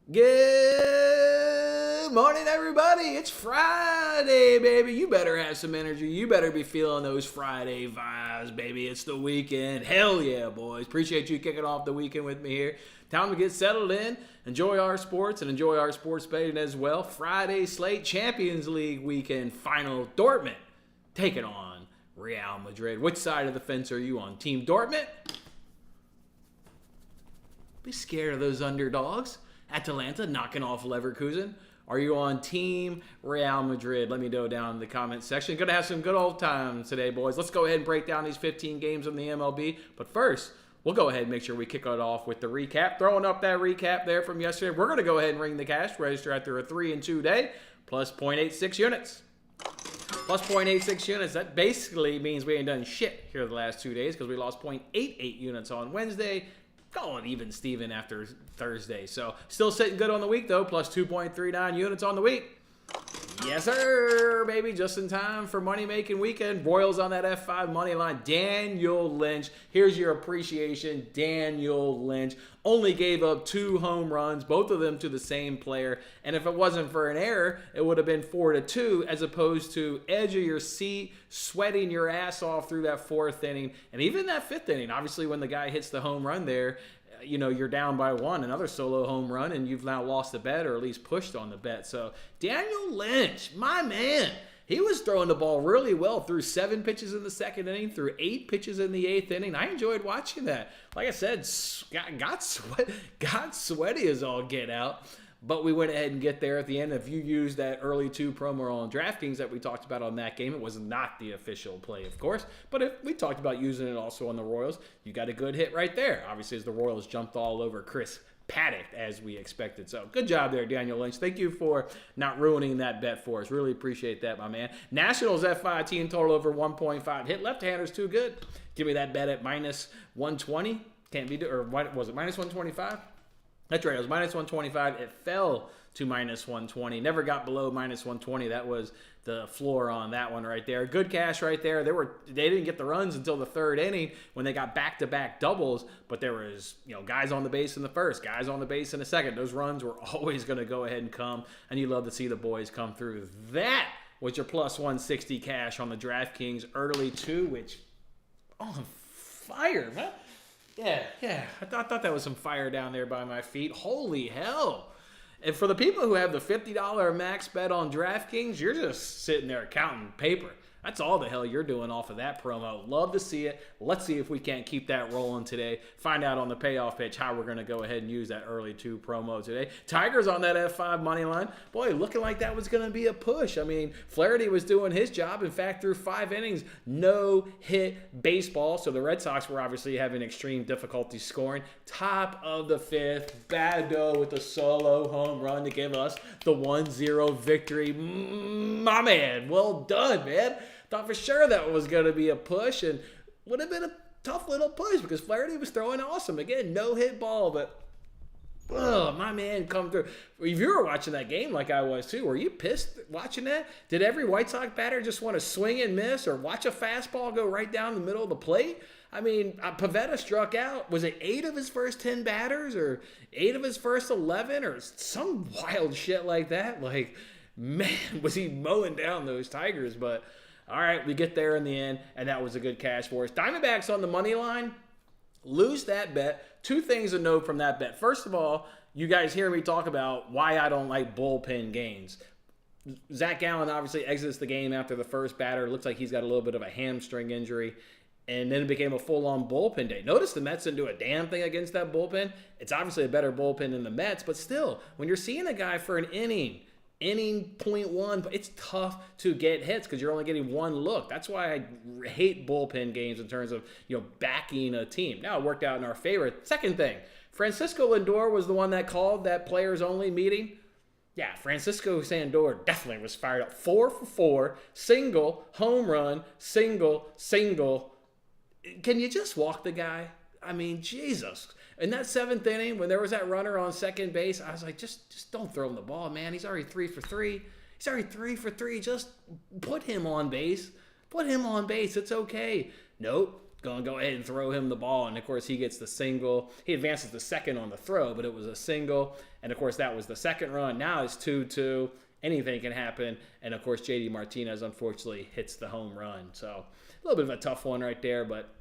Good morning, everybody. It's Friday, baby. You better have some energy. You better be feeling those Friday vibes, baby. It's the weekend. Hell yeah, boys. Appreciate you kicking off the weekend with me here. Time to get settled in, enjoy our sports, and enjoy our sports betting as well. Friday slate, Champions League weekend final. Dortmund taking on Real Madrid. Which side of the fence are you on? Team Dortmund? Be scared of those underdogs. Atalanta knocking off Leverkusen. Are you on Team Real Madrid? Let me know down in the comments section. Gonna have some good old times today, boys. Let's go ahead and break down these 15 games in the MLB. But first, we'll go ahead and make sure we kick it off with the recap. Throwing up that recap there from yesterday. We're gonna go ahead and ring the cash register after a 3-2 day, plus 0.86 units. Plus 0.86 units. That basically means we ain't done shit here the last 2 days because we lost 0.88 units on Wednesday. Call it even Steven after Thursday. So still sitting good on the week though, plus 2.39 units on the week. Yes, sir, baby. Just in time for money making weekend. Royals on that F5 money line. Daniel Lynch. Here's your appreciation. Daniel Lynch only gave up 2 home runs, both of them to the same player. And if it wasn't for an error, it would have been 4-2, as opposed to edge of your seat, sweating your ass off through that 4th inning. And even that 5th inning, obviously when the guy hits the home run there, you know, you're down by 1, another solo home run, and you've now lost the bet, or at least pushed on the bet. So Daniel Lynch, my man, he was throwing the ball really well through 7 pitches in the 2nd inning, through 8 pitches in the 8th inning. I enjoyed watching that. Like I said, got sweaty as all get out. But we went ahead and get there at the end. If you use that early 2 promo on DraftKings that we talked about on that game, it was not the official play, of course. But if we talked about using it also on the Royals, you got a good hit right there. Obviously, as the Royals jumped all over Chris Paddock as we expected. So good job there, Daniel Lynch. Thank you for not ruining that bet for us. Really appreciate that, my man. Nationals F5 team total over 1.5. Hit left-handers too good. Give me that bet at minus 120. Can't be, or what was it, minus 125? That's right, it was minus 125. It fell to minus 120. Never got below minus 120. That was the floor on that one right there. Good cash right there. They didn't get the runs until the 3rd inning when they got back-to-back doubles, but there was, guys on the base in the 1st, guys on the base in the 2nd. Those runs were always going to go ahead and come, and you love to see the boys come through. That was your plus 160 cash on the DraftKings early 2, which on fire, man. Yeah. I thought that was some fire down there by my feet. Holy hell. And for the people who have the $50 max bet on DraftKings, you're just sitting there counting paper. That's all the hell you're doing off of that promo. Love to see it. Let's see if we can't keep that rolling today. Find out on the payoff pitch how we're going to go ahead and use that early 2 promo today. Tigers on that F5 money line. Boy, looking like that was going to be a push. I mean, Flaherty was doing his job. In fact, through 5 innings, no hit baseball. So the Red Sox were obviously having extreme difficulty scoring. Top of the 5th, Bado with a solo home run to give us the 1-0 victory. My man, well done, man. Thought for sure that was going to be a push, and would have been a tough little push because Flaherty was throwing awesome. Again, no hit ball, but my man come through. If you were watching that game like I was too, were you pissed watching that? Did every White Sox batter just want to swing and miss or watch a fastball go right down the middle of the plate? I mean, Pivetta struck out. Was it 8 of his first 10 batters or 8 of his first 11 or some wild shit like that? Like, man, was he mowing down those Tigers, but all right, we get there in the end, and that was a good cash for us. Diamondbacks on the money line, lose that bet. 2 things to note from that bet. First of all, you guys hear me talk about why I don't like bullpen games. Zach Gallen obviously exits the game after the first batter. Looks like he's got a little bit of a hamstring injury, and then it became a full-on bullpen day. Notice the Mets didn't do a damn thing against that bullpen. It's obviously a better bullpen than the Mets, but still, when you're seeing a guy for an inning .1, but it's tough to get hits because you're only getting 1 look. That's why I hate bullpen games in terms of backing a team. Now it worked out in our favor. Second thing, Francisco Lindor was the one that called that players only meeting. Yeah, Francisco Lindor definitely was fired up. 4 for 4, single, home run, single. Can you just walk the guy? I mean, Jesus. In that 7th inning, when there was that runner on second base, I was like, just don't throw him the ball, man. He's already 3 for 3. Just put him on base. It's okay. Nope. going to go ahead and throw him the ball. And, of course, he gets the single. He advances the second on the throw, but it was a single. And, of course, that was the second run. Now it's 2-2. Anything can happen. And, of course, J.D. Martinez, unfortunately, hits the home run. So a little bit of a tough one right there, but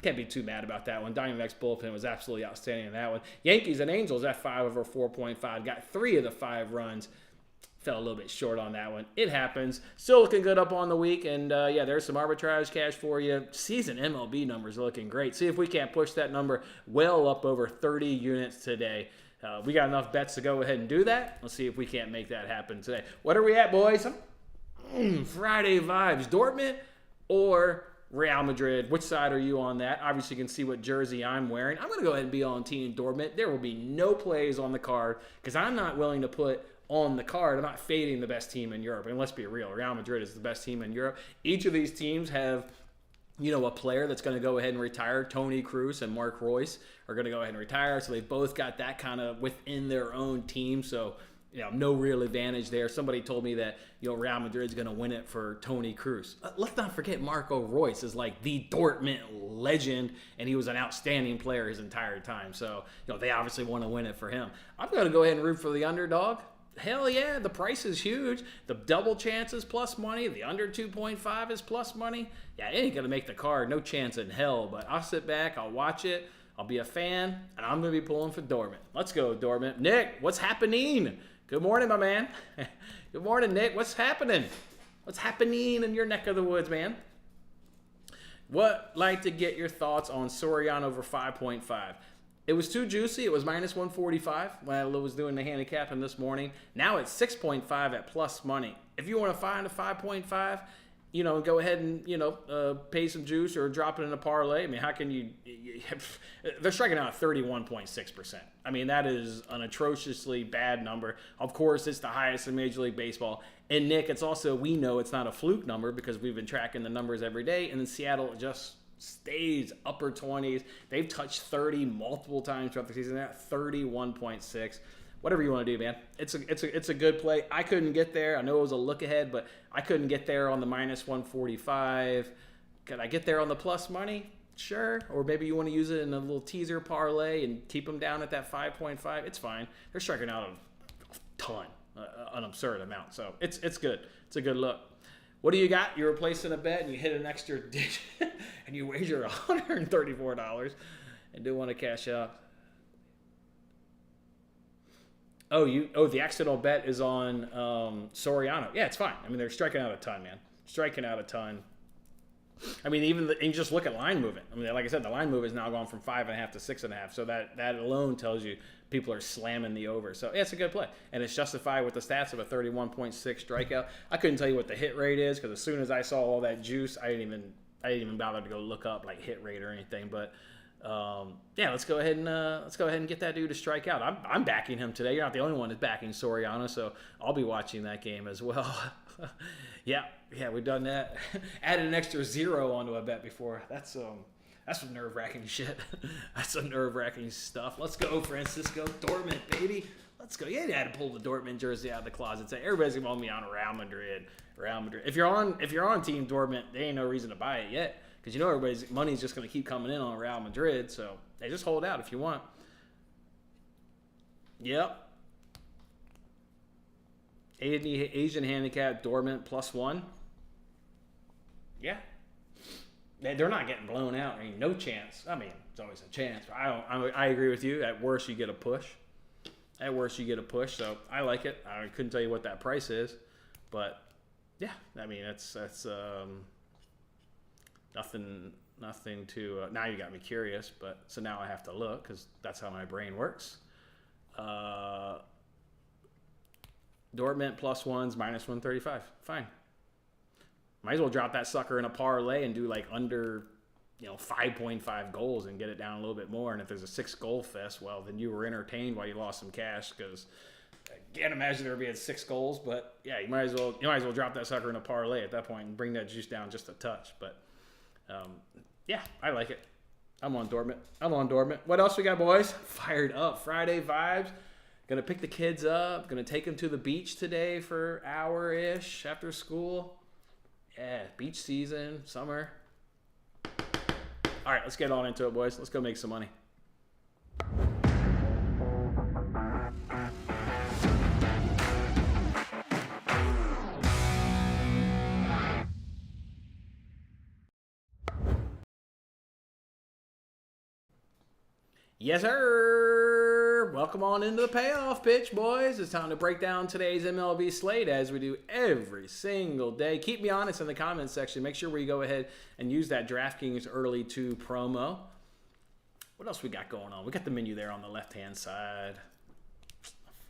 can't be too mad about that one. Diamondbacks bullpen was absolutely outstanding in that one. Yankees and Angels at 5 over 4.5. Got 3 of the 5 runs. Fell a little bit short on that one. It happens. Still looking good up on the week. And, yeah, there's some arbitrage cash for you. Season MLB numbers looking great. See if we can't push that number well up over 30 units today. We got enough bets to go ahead and do that. Let's see if we can't make that happen today. What are we at, boys? Friday vibes. Dortmund or Real Madrid? Which side are you on that? Obviously, you can see what jersey I'm wearing. I'm going to go ahead and be on Team Dortmund. There will be no plays on the card because I'm not willing to put on the card. I'm not fading the best team in Europe. And let's be real, Real Madrid is the best team in Europe. Each of these teams have, a player that's going to go ahead and retire. Toni Kroos and Mark Royce are going to go ahead and retire. So they've both got that kind of within their own team. So, no real advantage there. Somebody told me that, Real Madrid's going to win it for Toni Kroos. Let's not forget Marco Royce is like the Dortmund legend, and he was an outstanding player his entire time. So, they obviously want to win it for him. I'm going to go ahead and root for the underdog. Hell yeah, the price is huge. The double chance is plus money. The under 2.5 is plus money. Yeah, it ain't going to make the card. No chance in hell. But I'll sit back. I'll watch it. I'll be a fan. And I'm going to be pulling for Dortmund. Let's go, Dortmund. Nick, what's happening? Good morning, my man. Good morning, Nick. What's happening? What's happening in your neck of the woods, man? Like to get your thoughts on Soriano over 5.5. It was too juicy. It was minus 145 when I was doing the handicapping this morning. Now it's 6.5 at plus money. If you want to find a 5.5, go ahead and, pay some juice or drop it in a parlay. I mean, how can you they're striking out at 31.6%. I mean, that is an atrociously bad number. Of course, it's the highest in Major League Baseball. And Nick, it's also, we know it's not a fluke number because we've been tracking the numbers every day. And in Seattle, it just stays upper 20s. They've touched 30 multiple times throughout the season. They're at 31.6. Whatever you want to do, man. It's a good play. I couldn't get there. I know it was a look ahead, but I couldn't get there on the minus 145. Could I get there on the plus money? Sure. Or maybe you want to use it in a little teaser parlay and keep them down at that 5.5. It's fine. They're striking out a ton, an absurd amount. So it's good. It's a good look. What do you got? You were placing a bet and you hit an extra digit and you wager $134 and do want to cash out. The accidental bet is on Soriano. Yeah, it's fine. I mean, they're striking out a ton, man. Striking out a ton. I mean, and just look at line movement. I mean, like I said, the line movement is now gone from 5.5 to 6.5. So that alone tells you people are slamming the over. So yeah, it's a good play, and it's justified with the stats of a 31.6 strikeout. I couldn't tell you what the hit rate is because as soon as I saw all that juice, I didn't even bother to go look up like hit rate or anything. But yeah, let's go ahead and get that dude to strike out. I'm backing him today. You're not the only one that's backing Soriano, so I'll be watching that game as well. Yeah, we've done that. Added an extra 0 onto a bet before. That's some nerve-wracking shit. That's some nerve-wracking stuff. Let's go, Francisco. Dortmund, baby. Let's go. Yeah, you had to pull the Dortmund jersey out of the closet. Say everybody's gonna want me on Real Madrid. If you're on Team Dortmund, there ain't no reason to buy it yet because everybody's money's just gonna keep coming in on Real Madrid. So they just hold out if you want. Yep. Asian handicap Dortmund +1. Yeah. They're not getting blown out. I mean, no chance. I mean, it's always a chance. I agree with you. At worst, you get a push. So I like it. I couldn't tell you what that price is, but yeah, I mean, that's nothing to. Now you got me curious, but so now I have to look because that's how my brain works. Dortmund +1s -135. Fine. Might as well drop that sucker in a parlay and do like under, 5.5 goals and get it down a little bit more. And if there's a 6-goal fest, well, then you were entertained while you lost some cash because I can't imagine there being 6 goals. But yeah, you might as well drop that sucker in a parlay at that point and bring that juice down just a touch. But yeah, I like it. I'm on Dortmund. What else we got, boys? Fired up. Friday vibes. Gonna pick the kids up. Gonna take them to the beach today for an hour-ish after school. Yeah, beach season, summer. All right, let's get on into it, boys. Let's go make some money. Yes, sir. Welcome on into the payoff pitch, boys. It's time to break down today's MLB slate as we do every single day. Keep me honest in the comments section. Make sure we go ahead and use that DraftKings Early 2 promo. What else we got going on? We got the menu there on the left-hand side.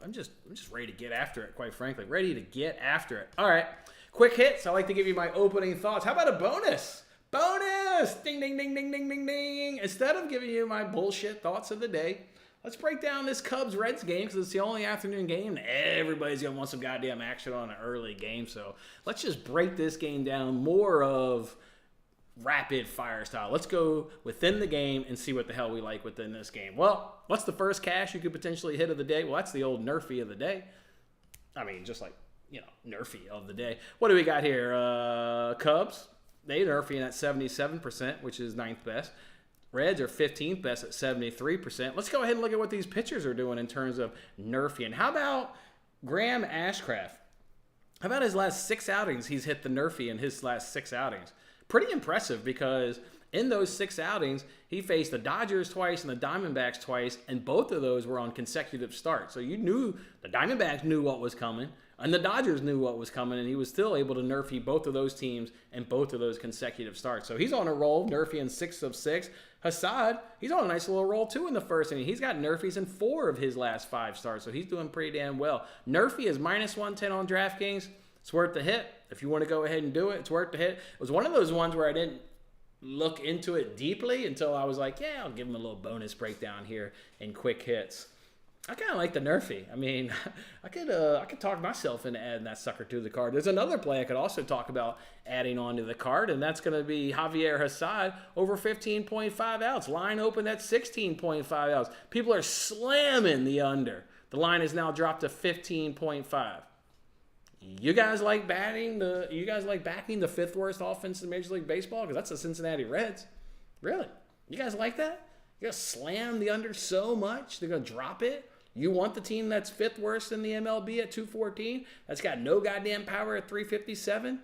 I'm just ready to get after it, quite frankly. Ready to get after it. All right. Quick hits. I like to give you my opening thoughts. How about a bonus? Bonus! Ding, ding, ding, ding, ding, ding, ding. Instead of giving you my bullshit thoughts of the day, let's break down this Cubs-Reds game because it's the only afternoon game and everybody's going to want some goddamn action on an early game. So let's just break this game down more of rapid fire style. Let's go within the game and see what the hell we like within this game. Well, what's the first cash you could potentially hit of the day? Well, that's the old Nerfy of the day. I mean, just like, Nerfy of the day. What do we got here? Cubs. They Nerfing at 77%, which is 9th best. Reds are 15th best at 73%. Let's go ahead and look at what these pitchers are doing in terms of Nerfing. How about Graham Ashcraft? How about his last 6 outings? He's hit the Nerfy in his last 6 outings. Pretty impressive because in those 6 outings, he faced the Dodgers twice and the Diamondbacks twice, and both of those were on consecutive starts. So you knew the Diamondbacks knew what was coming, and the Dodgers knew what was coming, and he was still able to Nerfy both of those teams and both of those consecutive starts. So he's on a roll, Nerfy in 6 of 6. Hassad, he's on a nice little roll too in the first inning. He's got Nerfies in 4 of his last 5 starts, so he's doing pretty damn well. Nerfy is minus 110 on DraftKings. It's worth the hit. If you want to go ahead and do it, it's worth the hit. It was one of those ones where I didn't look into it deeply until I was like, yeah, I'll give him a little bonus breakdown here in quick hits. I kind of like the Nerfy. I mean, I could talk myself into adding that sucker to the card. There's another play I could also talk about adding onto the card, and that's going to be Javier Hassad over 15.5 outs. Line open at 16.5 outs. People are slamming the under. The line is now dropped to 15.5. You guys like backing the 5th worst offense in Major League Baseball? Because that's the Cincinnati Reds. Really? You guys like that? You're going to slam the under so much, they're going to drop it? You want the team that's 5th worst in the MLB at 214? That's got no goddamn power at 357?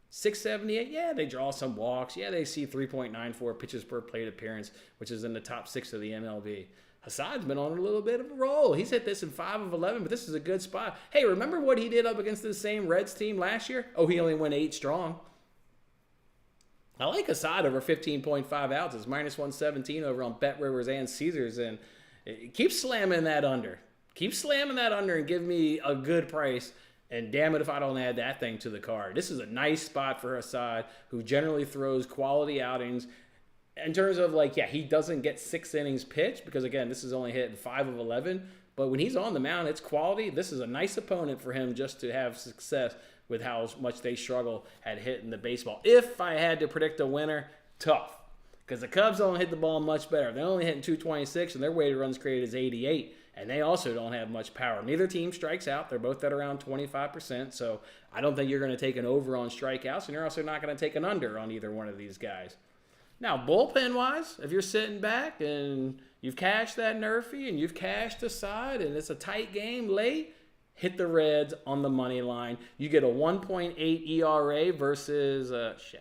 678? Yeah, they draw some walks. Yeah, they see 3.94 pitches per plate appearance, which is in the top 6 of the MLB. Hassad's been on a little bit of a roll. He's hit this in 5 of 11, but this is a good spot. Hey, remember what he did up against the same Reds team last year? Oh, he only went 8 strong. I like Hassad over 15.5 outs. It's minus 117 over on Bet Rivers and Caesars, and keep slamming that under. Keep slamming that under and give me a good price, and damn it if I don't add that thing to the card. This is a nice spot for Hassad, who generally throws quality outings. In terms of, he doesn't get 6 innings pitched because, again, this is only hitting 5 of 11. But when he's on the mound, it's quality. This is a nice opponent for him just to have success with how much they struggle at hitting the baseball. If I had to predict a winner, tough. Because the Cubs don't hit the ball much better. They're only hitting 226, and their weighted runs created is 88. And they also don't have much power. Neither team strikes out. They're both at around 25%. So I don't think you're going to take an over on strikeouts, and you're also not going to take an under on either one of these guys. Now, bullpen-wise, if you're sitting back and you've cashed that Nerfy and you've cashed Hassad and it's a tight game late, hit the Reds on the money line. You get a 1.8 ERA versus,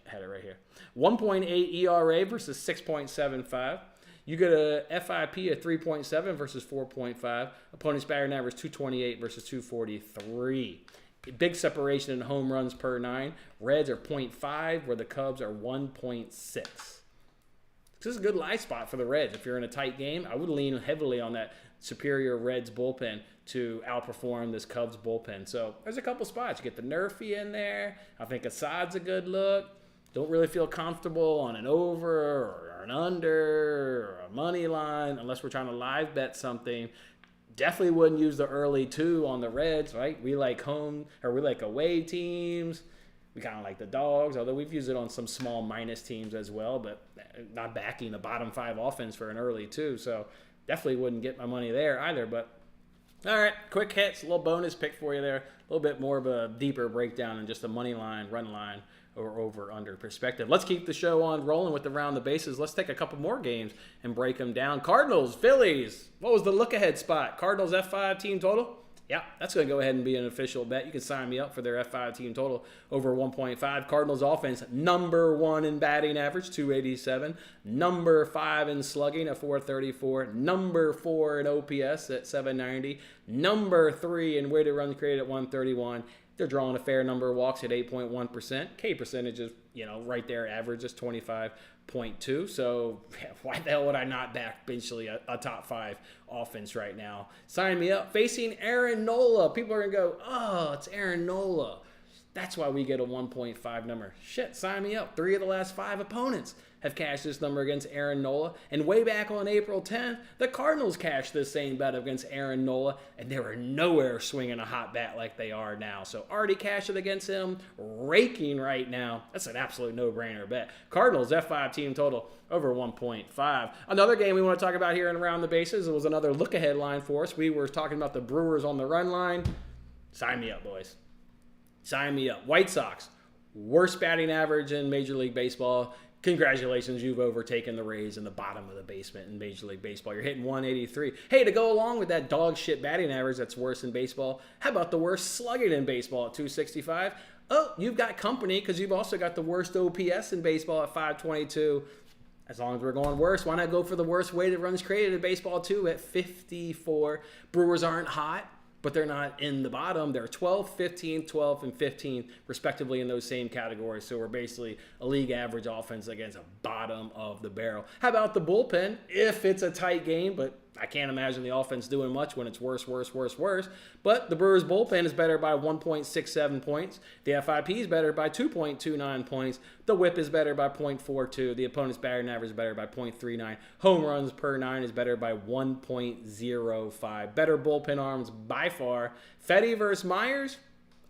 had it right here. 1.8 ERA versus 6.75. You get a FIP of 3.7 versus 4.5. Opponent's batting average 228 versus 243. Big separation in home runs per 9. Reds are 0.5, where the Cubs are 1.6. This is a good live spot for the Reds. If you're in a tight game, I would lean heavily on that superior Reds bullpen to outperform this Cubs bullpen. So there's a couple spots. You get the Nerfy in there. I think Hassad's a good look. Don't really feel comfortable on an over or an under or a money line unless we're trying to live bet something. Definitely wouldn't use the early 2 on the Reds, right? We like away teams. We kind of like the dogs, although we've used it on some small minus teams as well, but not backing the bottom 5 offense for an early 2. So definitely wouldn't get my money there either. But all right, quick hits, a little bonus pick for you there. A little bit more of a deeper breakdown than just a money line, run line, or over under perspective. Let's keep the show on rolling with around the bases. Let's take a couple more games and break them down. Cardinals, Phillies. What was the look ahead spot? Cardinals F5 team total? Yeah, that's going to go ahead and be an official bet. You can sign me up for their F5 team total over 1.5. Cardinals offense, number 1 in batting average, 287. Number 5 in slugging at 434. Number 4 in OPS at 790. Number 3 in weighted runs created at 131. They're drawing a fair number of walks at 8.1%. K percentage is, right there, average is 25.2. So why the hell would I not back basically a top 5 offense right now? Sign me up. Facing Aaron Nola. People are going to go, oh, it's Aaron Nola. That's why we get a 1.5 number. Shit, sign me up. 3 of the last 5 opponents have cashed this number against Aaron Nola. And way back on April 10th, the Cardinals cashed this same bet against Aaron Nola, and they were nowhere swinging a hot bat like they are now. So already cashed it against him, raking right now. That's an absolute no-brainer bet. Cardinals F5 team total over 1.5. Another game we want to talk about here and around the bases. It was another look-ahead line for us. We were talking about the Brewers on the run line. Sign me up, boys. Sign me up. White Sox, worst batting average in Major League Baseball. Congratulations, you've overtaken the Rays in the bottom of the basement in Major League Baseball. You're hitting 183. Hey, to go along with that dog shit batting average that's worse in baseball, how about the worst slugging in baseball at 265? Oh, you've got company because you've also got the worst OPS in baseball at 522. As long as we're going worse, why not go for the worst weighted runs created in baseball too at 54? Brewers aren't hot, but they're not in the bottom. They're 12, 15, 12, and 15, respectively, in those same categories. So we're basically a league average offense against a bottom of the barrel. How about the bullpen? If it's a tight game, but I can't imagine the offense doing much when it's worse. But the Brewers' bullpen is better by 1.67 points. The FIP is better by 2.29 points. The whip is better by 0.42. The opponent's batting average is better by 0.39. Home runs per 9 is better by 1.05. Better bullpen arms by far. Fetty versus Myers?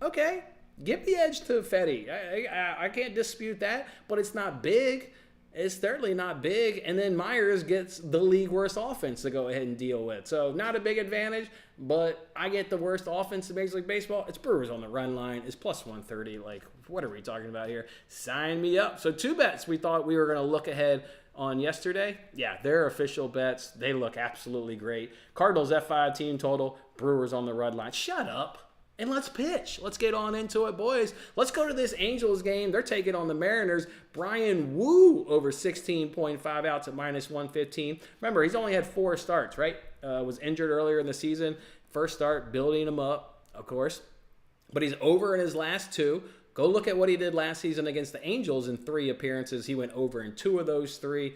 Okay. Give the edge to Fetty. I can't dispute that, but it's not big. It's certainly not big. And then Myers gets the league worst offense to go ahead and deal with. So not a big advantage, but I get the worst offense in Major League Baseball. It's Brewers on the run line. It's plus 130. Like, what are we talking about here? Sign me up. So 2 bets we thought we were going to look ahead on yesterday. Yeah, they're official bets. They look absolutely great. Cardinals F5 team total. Brewers on the run line. Shut up. And let's pitch. Let's get on into it, boys. Let's go to this Angels game. They're taking on the Mariners. Brian Wu over 16.5 outs at minus 115. Remember, he's only had 4 starts, right? Was injured earlier in the season. First start, building him up, of course. But he's over in his last 2. Go look at what he did last season against the Angels in 3 appearances. He went over in 2 of those 3.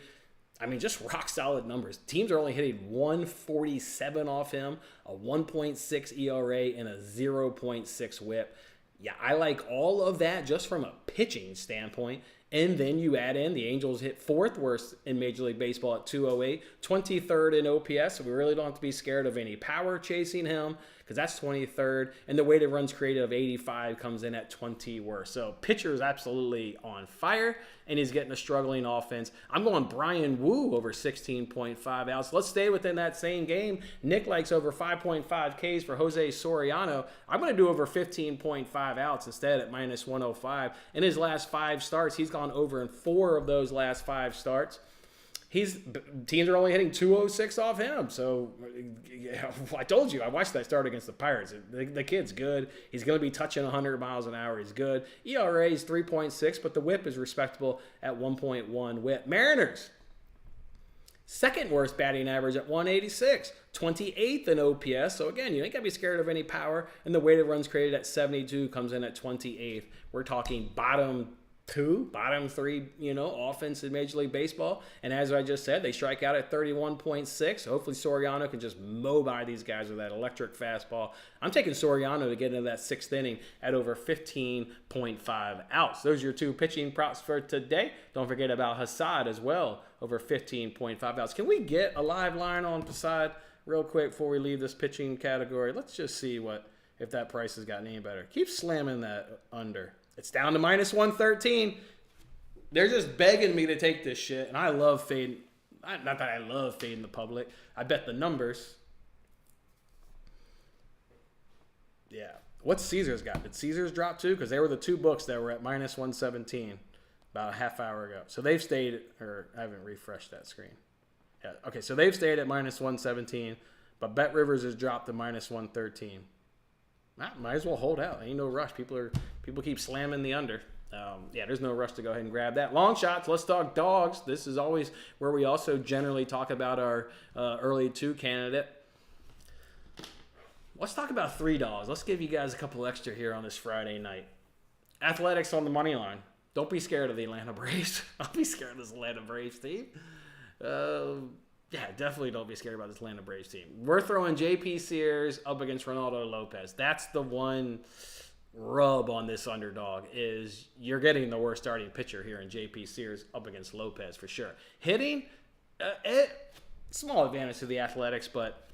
I mean, just rock solid numbers. Teams are only hitting 147 off him, a 1.6 ERA, and a 0.6 whip. Yeah, I like all of that just from a pitching standpoint. And then you add in the Angels hit 4th worst in Major League Baseball at 208, 23rd in OPS. So we really don't have to be scared of any power chasing him because that's 23rd. And the weighted runs created of 85 comes in at 20 worst. So pitcher is absolutely on fire, and he's getting a struggling offense. I'm going Brian Wu over 16.5 outs. Let's stay within that same game. Nick likes over 5.5 Ks for Jose Soriano. I'm going to do over 15.5 outs instead at minus 105. In his last 5 starts, he's gone over in 4 of those last 5 starts. Teams are only hitting 206 off him. So I told you, I watched that start against the Pirates. The kid's good. He's going to be touching 100 miles an hour. He's good. ERA is 3.6, but the whip is respectable at 1.1 whip. Mariners, 2nd worst batting average at 186, 28th in OPS. So again, you ain't got to be scared of any power. And the weighted runs created at 72 comes in at 28th. We're talking bottom 3, offense in Major League Baseball. And as I just said, they strike out at 31.6. Hopefully Soriano can just mow by these guys with that electric fastball. I'm taking Soriano to get into that 6th inning at over 15.5 outs. Those are your 2 pitching props for today. Don't forget about Hassad as well, over 15.5 outs. Can we get a live line on Hassad real quick before we leave this pitching category? Let's just see if that price has gotten any better. Keep slamming that under. It's down to minus 113. They're just begging me to take this shit, and I love fading. Not that I love fading the public. I bet the numbers. Yeah. What's Caesars got? Did Caesars drop too? Because they were the two books that were at minus 117 about a half hour ago. So they've stayed, or I haven't refreshed that screen. Yeah. Okay, so they've stayed at minus 117, but Bet Rivers has dropped to minus 113. Might as well hold out. Ain't no rush. People keep slamming the under. There's no rush to go ahead and grab that. Long shots. Let's talk dogs. This is always where we also generally talk about our early two candidate. Let's talk about three dogs. Let's give you guys a couple extra here on this Friday night. Athletics on the money line. Don't be scared of the Atlanta Braves. I'll be scared of this Atlanta Braves team. Definitely don't be scared about this Atlanta Braves team. We're throwing J.P. Sears up against Ronaldo Lopez. That's the one rub on this underdog is you're getting the worst starting pitcher here in J.P. Sears up against Lopez for sure. Hitting, small advantage to the Athletics, but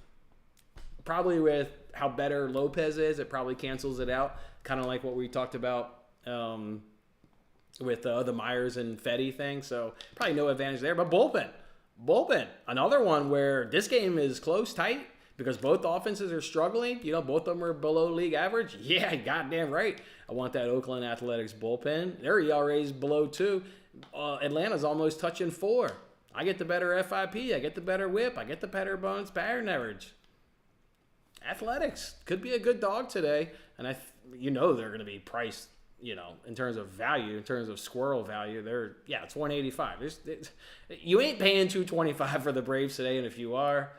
probably with how better Lopez is, it probably cancels it out. Kind of like what we talked about with the Myers and Fetty thing. So probably no advantage there. But bullpen, another one where this game is close, tight, because both offenses are struggling. Both of them are below league average. Yeah, goddamn right. I want that Oakland Athletics bullpen. Their ERA is below 2. Atlanta's almost touching 4. I get the better FIP. I get the better whip. I get the better bonus batting average. Athletics could be a good dog today, and they're going to be priced, in terms of value, in terms of squirrel value. It's 185. You ain't paying 225 for the Braves today, and if you are,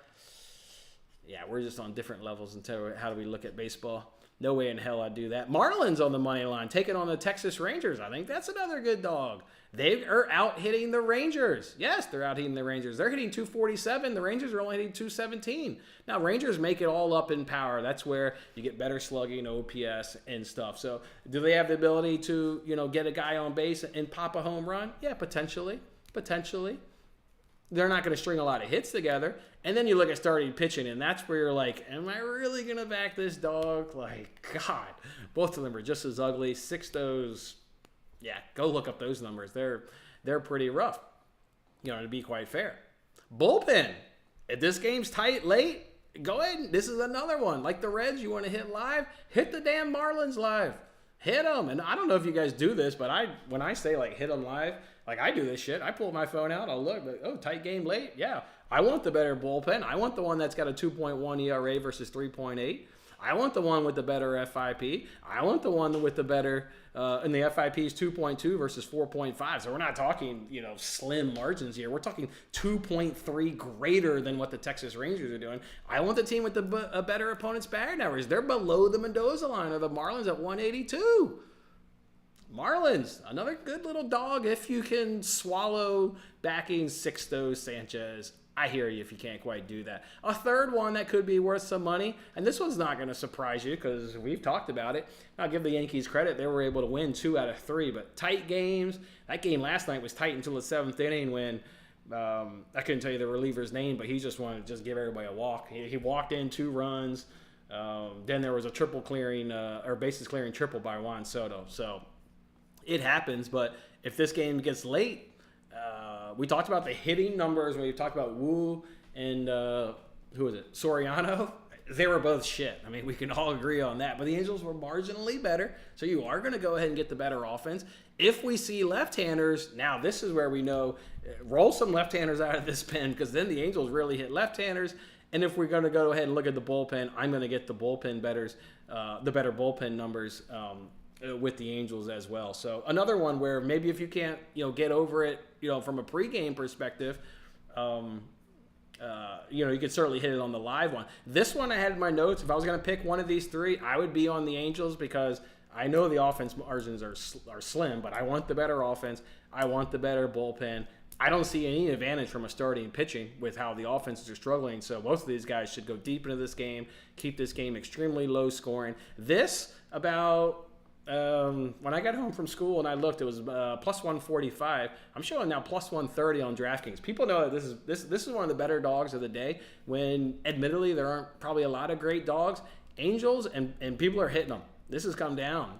we're just on different levels in terms of how do we look at baseball. No way in hell I'd do that. Marlins on the money line, taking on the Texas Rangers. I think that's another good dog. They are out hitting the Rangers. Yes, they're out hitting the Rangers. They're hitting 247. The Rangers are only hitting 217. Now, Rangers make it all up in power. That's where you get better slugging, OPS, and stuff. So, do they have the ability to, get a guy on base and pop a home run? Yeah, potentially. They're not going to string a lot of hits together. And then you look at starting pitching, and that's where you're like, am I really going to back this dog? Like, God, both of them are just as ugly. Sixto's, go look up those numbers. They're pretty rough, to be quite fair. Bullpen, if this game's tight late, go ahead. This is another one. Like the Reds, you want to hit live? Hit the damn Marlins live. Hit them. And I don't know if you guys do this, but when I say, hit them live, I do this shit. I pull my phone out. I'll look. Tight game late? Yeah. I want the better bullpen. I want the one that's got a 2.1 ERA versus 3.8. I want the one with the better FIP. I want the one with the better, and the FIP is 2.2 versus 4.5. So we're not talking, slim margins here. We're talking 2.3 greater than what the Texas Rangers are doing. I want the team with a better opponent's batting average. They're below the Mendoza line of the Marlins at 182. Marlins, another good little dog if you can swallow backing Sixto Sanchez. I hear you if you can't quite do that. A third one that could be worth some money, and this one's not going to surprise you because we've talked about it. I'll give the Yankees credit. They were able to win 2 out of 3, but tight games. That game last night was tight until the 7th inning when I couldn't tell you the reliever's name, but he just wanted to just give everybody a walk. He walked in 2 runs. Then there was a triple clearing or bases clearing triple by Juan Soto. So it happens, but if this game gets late, we talked about the hitting numbers when we talked about Wu and who was it, Soriano. They were both shit. I mean, we can all agree on that. But the Angels were marginally better, so you are going to go ahead and get the better offense. If we see left-handers, now this is where we know, roll some left-handers out of this pen because then the Angels really hit left-handers. And if we're going to go ahead and look at the bullpen, I'm going to get the bullpen the better bullpen numbers with the Angels as well. So another one where maybe if you can't, get over it, from a pregame perspective, you could certainly hit it on the live one. This one I had in my notes. If I was going to pick one of these 3, I would be on the Angels because I know the offense margins are slim, but I want the better offense. I want the better bullpen. I don't see any advantage from a starting pitching with how the offenses are struggling. So most of these guys should go deep into this game, keep this game extremely low scoring. This about when I got home from school and I looked, it was plus 145. I'm showing now plus 130 on DraftKings. People know that this is one of the better dogs of the day. When admittedly there aren't probably a lot of great dogs, Angels and people are hitting them. This has come down.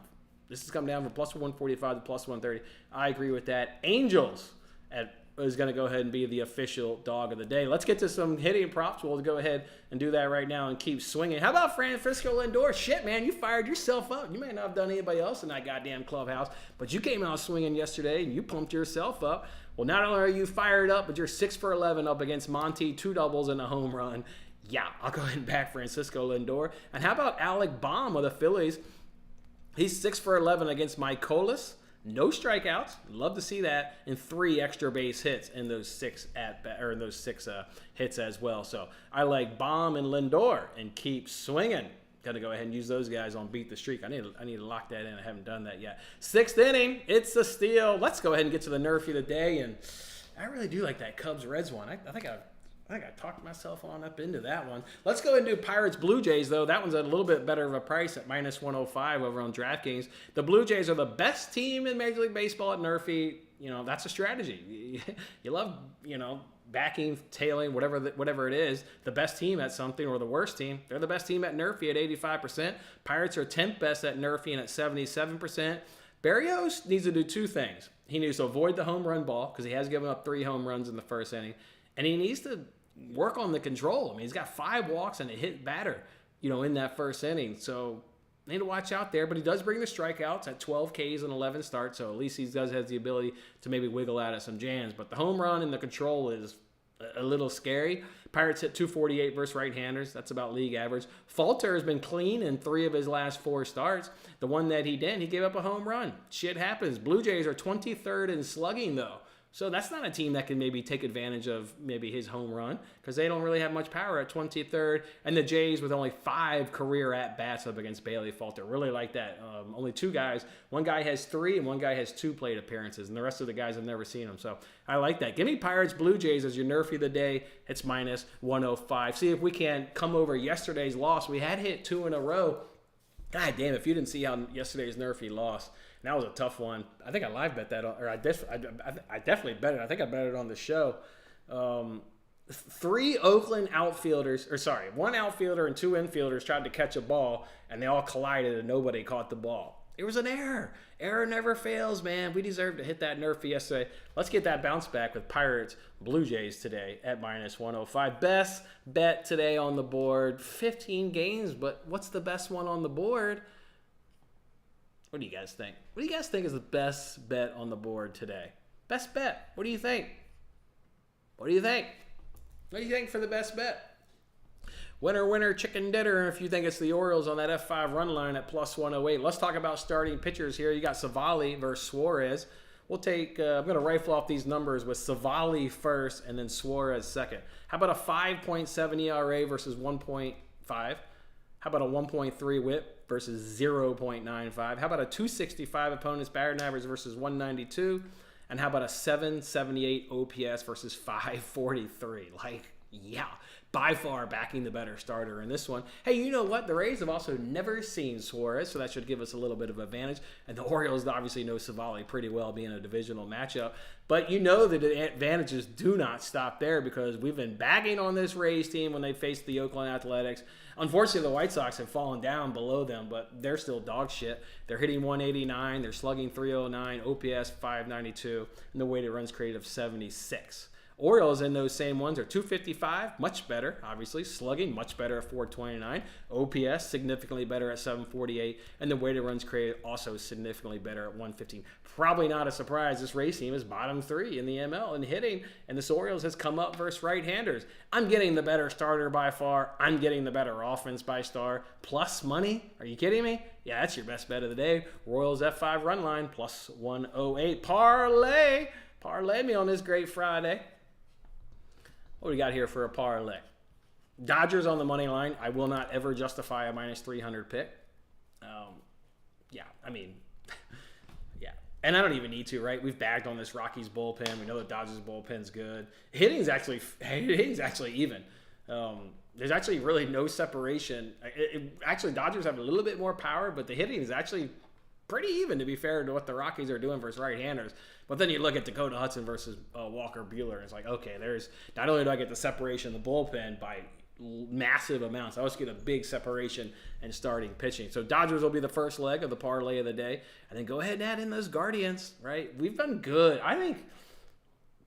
This has come down from plus 145 to plus 130. I agree with that. Angels at is going to go ahead and be the official dog of the day. Let's get to some hitting props. We'll go ahead and do that right now and keep swinging. How about Francisco Lindor? Shit, man, you fired yourself up. You may not have done anybody else in that goddamn clubhouse, but you came out swinging yesterday and you pumped yourself up. Well, not only are you fired up, but you're 6 for 11 up against Monty, 2 doubles and a home run. Yeah, I'll go ahead and back Francisco Lindor. And how about Alec Baum of the Phillies? He's 6 for 11 against Mike Colas. No strikeouts. Love to see that. And 3 extra base hits in those 6 hits as well. So I like Baum and Lindor and keep swinging. Got to go ahead and use those guys on Beat the Streak. I need to lock that in. I haven't done that yet. 6th inning. It's a steal. Let's go ahead and get to the Nerfy of the day. And I really do like that Cubs-Reds one. I think I talked myself on up into that one. Let's go and do Pirates Blue Jays, though. That one's a little bit better of a price at minus 105 over on DraftKings. The Blue Jays are the best team in Major League Baseball at Nerfy. You know, that's a strategy. You love, backing, tailing, whatever it is. The best team at something or the worst team. They're the best team at Nerfy at 85%. Pirates are 10th best at Nerfy and at 77%. Berrios needs to do 2 things. He needs to avoid the home run ball because he has given up 3 home runs in the first inning. And he needs to work on the control. I mean, he's got 5 walks and a hit batter, in that first inning. So need to watch out there. But he does bring the strikeouts at 12 Ks and 11 starts. So at least he does have the ability to maybe wiggle out of some jams. But the home run and the control is a little scary. Pirates hit 248 versus right-handers. That's about league average. Falter has been clean in 3 of his last 4 starts. The one that he didn't, he gave up a home run. Shit happens. Blue Jays are 23rd in slugging, though. So that's not a team that can maybe take advantage of maybe his home run because they don't really have much power at 23rd. And the Jays with only 5 career at-bats up against Bailey Falter. Really like that. Only 2 guys. One guy has 3 and one guy has 2 plate appearances. And the rest of the guys have never seen them. So I like that. Give me Pirates Blue Jays as your Nerfy of the day. It's minus 105. See if we can come over yesterday's loss. We had hit 2 in a row. God damn, if you didn't see how yesterday's Nerfy lost. That was a tough one. I think I live bet that, or I definitely bet it. I think I bet it on the show. 3 Oakland outfielders, 1 outfielder and 2 infielders tried to catch a ball, and they all collided, and nobody caught the ball. It was an error. Error never fails, man. We deserved to hit that Nerfy yesterday. Let's get that bounce back with Pirates Blue Jays today at minus 105. Best bet today on the board. 15 games, but what's the best one on the board? What do you guys think? What do you guys think is the best bet on the board today? Best bet. What do you think? What do you think? What do you think for the best bet? Winner, winner, chicken dinner. If you think it's the Orioles on that F5 run line at plus 108. Let's talk about starting pitchers here. You got Savali versus Suarez. We'll take, I'm going to rifle off these numbers with Savali first and then Suarez second. How about a 5.7 ERA versus 1.5? How about a 1.3 whip versus 0.95? How about a 265 opponent's batting average versus 192? And how about a 778 OPS versus 543? Yeah, by far backing the better starter in this one. Hey, you know what? The Rays have also never seen Suarez, so that should give us a little bit of advantage. And the Orioles obviously know Savali pretty well, being a divisional matchup. But you know that the advantages do not stop there because we've been bagging on this Rays team when they faced the Oakland Athletics. Unfortunately, the White Sox have fallen down below them, but they're still dog shit. They're hitting 189, they're slugging 309, OPS 592, and the weighted runs created of 76. Orioles in those same ones are 255, much better, obviously. Slugging, much better at 429. OPS, significantly better at 748. And the weighted runs created, also significantly better at 115. Probably not a surprise. This Rays team is bottom 3 in the ML in hitting. And this Orioles has come up versus right-handers. I'm getting the better starter by far. I'm getting the better offense by star. Plus money? Are you kidding me? Yeah, that's your best bet of the day. Royals F5 run line, plus 108. Parlay. Parlay me on this great Friday. What do we got here for a parlay? Dodgers on the money line. I will not ever justify a minus 300 pick. Yeah. And I don't even need to, right? We've bagged on this Rockies bullpen. We know the Dodgers bullpen's good. Hitting's actually even. There's actually really no separation. Actually, Dodgers have a little bit more power, but the hitting is actually pretty even, to be fair to what the Rockies are doing versus right-handers. But then you look at Dakota Hudson versus Walker Buehler, and it's like, okay, there's not only do I get the separation in the bullpen by massive amounts, I also get a big separation in starting pitching. So Dodgers will be the first leg of the parlay of the day, and then go ahead and add in those Guardians, right? We've been good. I think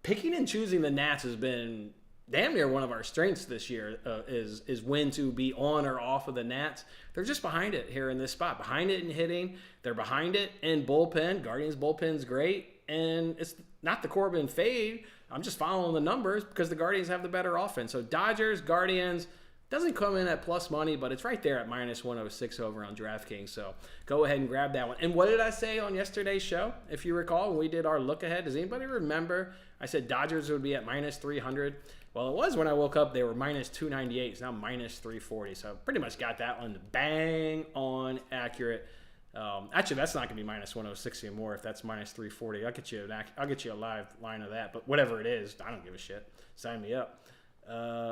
picking and choosing the Nats has been damn near one of our strengths this year. Is when to be on or off of the Nats. They're just behind it here in this spot. Behind it in hitting. They're behind it in bullpen. Guardians bullpen's great. And it's not the Corbin fade. I'm just following the numbers because the Guardians have the better offense. So Dodgers, Guardians, doesn't come in at plus money, but it's right there at minus 106 over on DraftKings. So go ahead and grab that one. And what did I say on yesterday's show? If you recall, when we did our look ahead, does anybody remember? I said Dodgers would be at minus 300. Well, it was when I woke up. They were minus 298. It's now minus 340. So pretty much got that one bang on accurate. Actually, that's not going to be minus 106 anymore. If that's minus 340, I'll get you a live line of that. But whatever it is, I don't give a shit. Sign me up.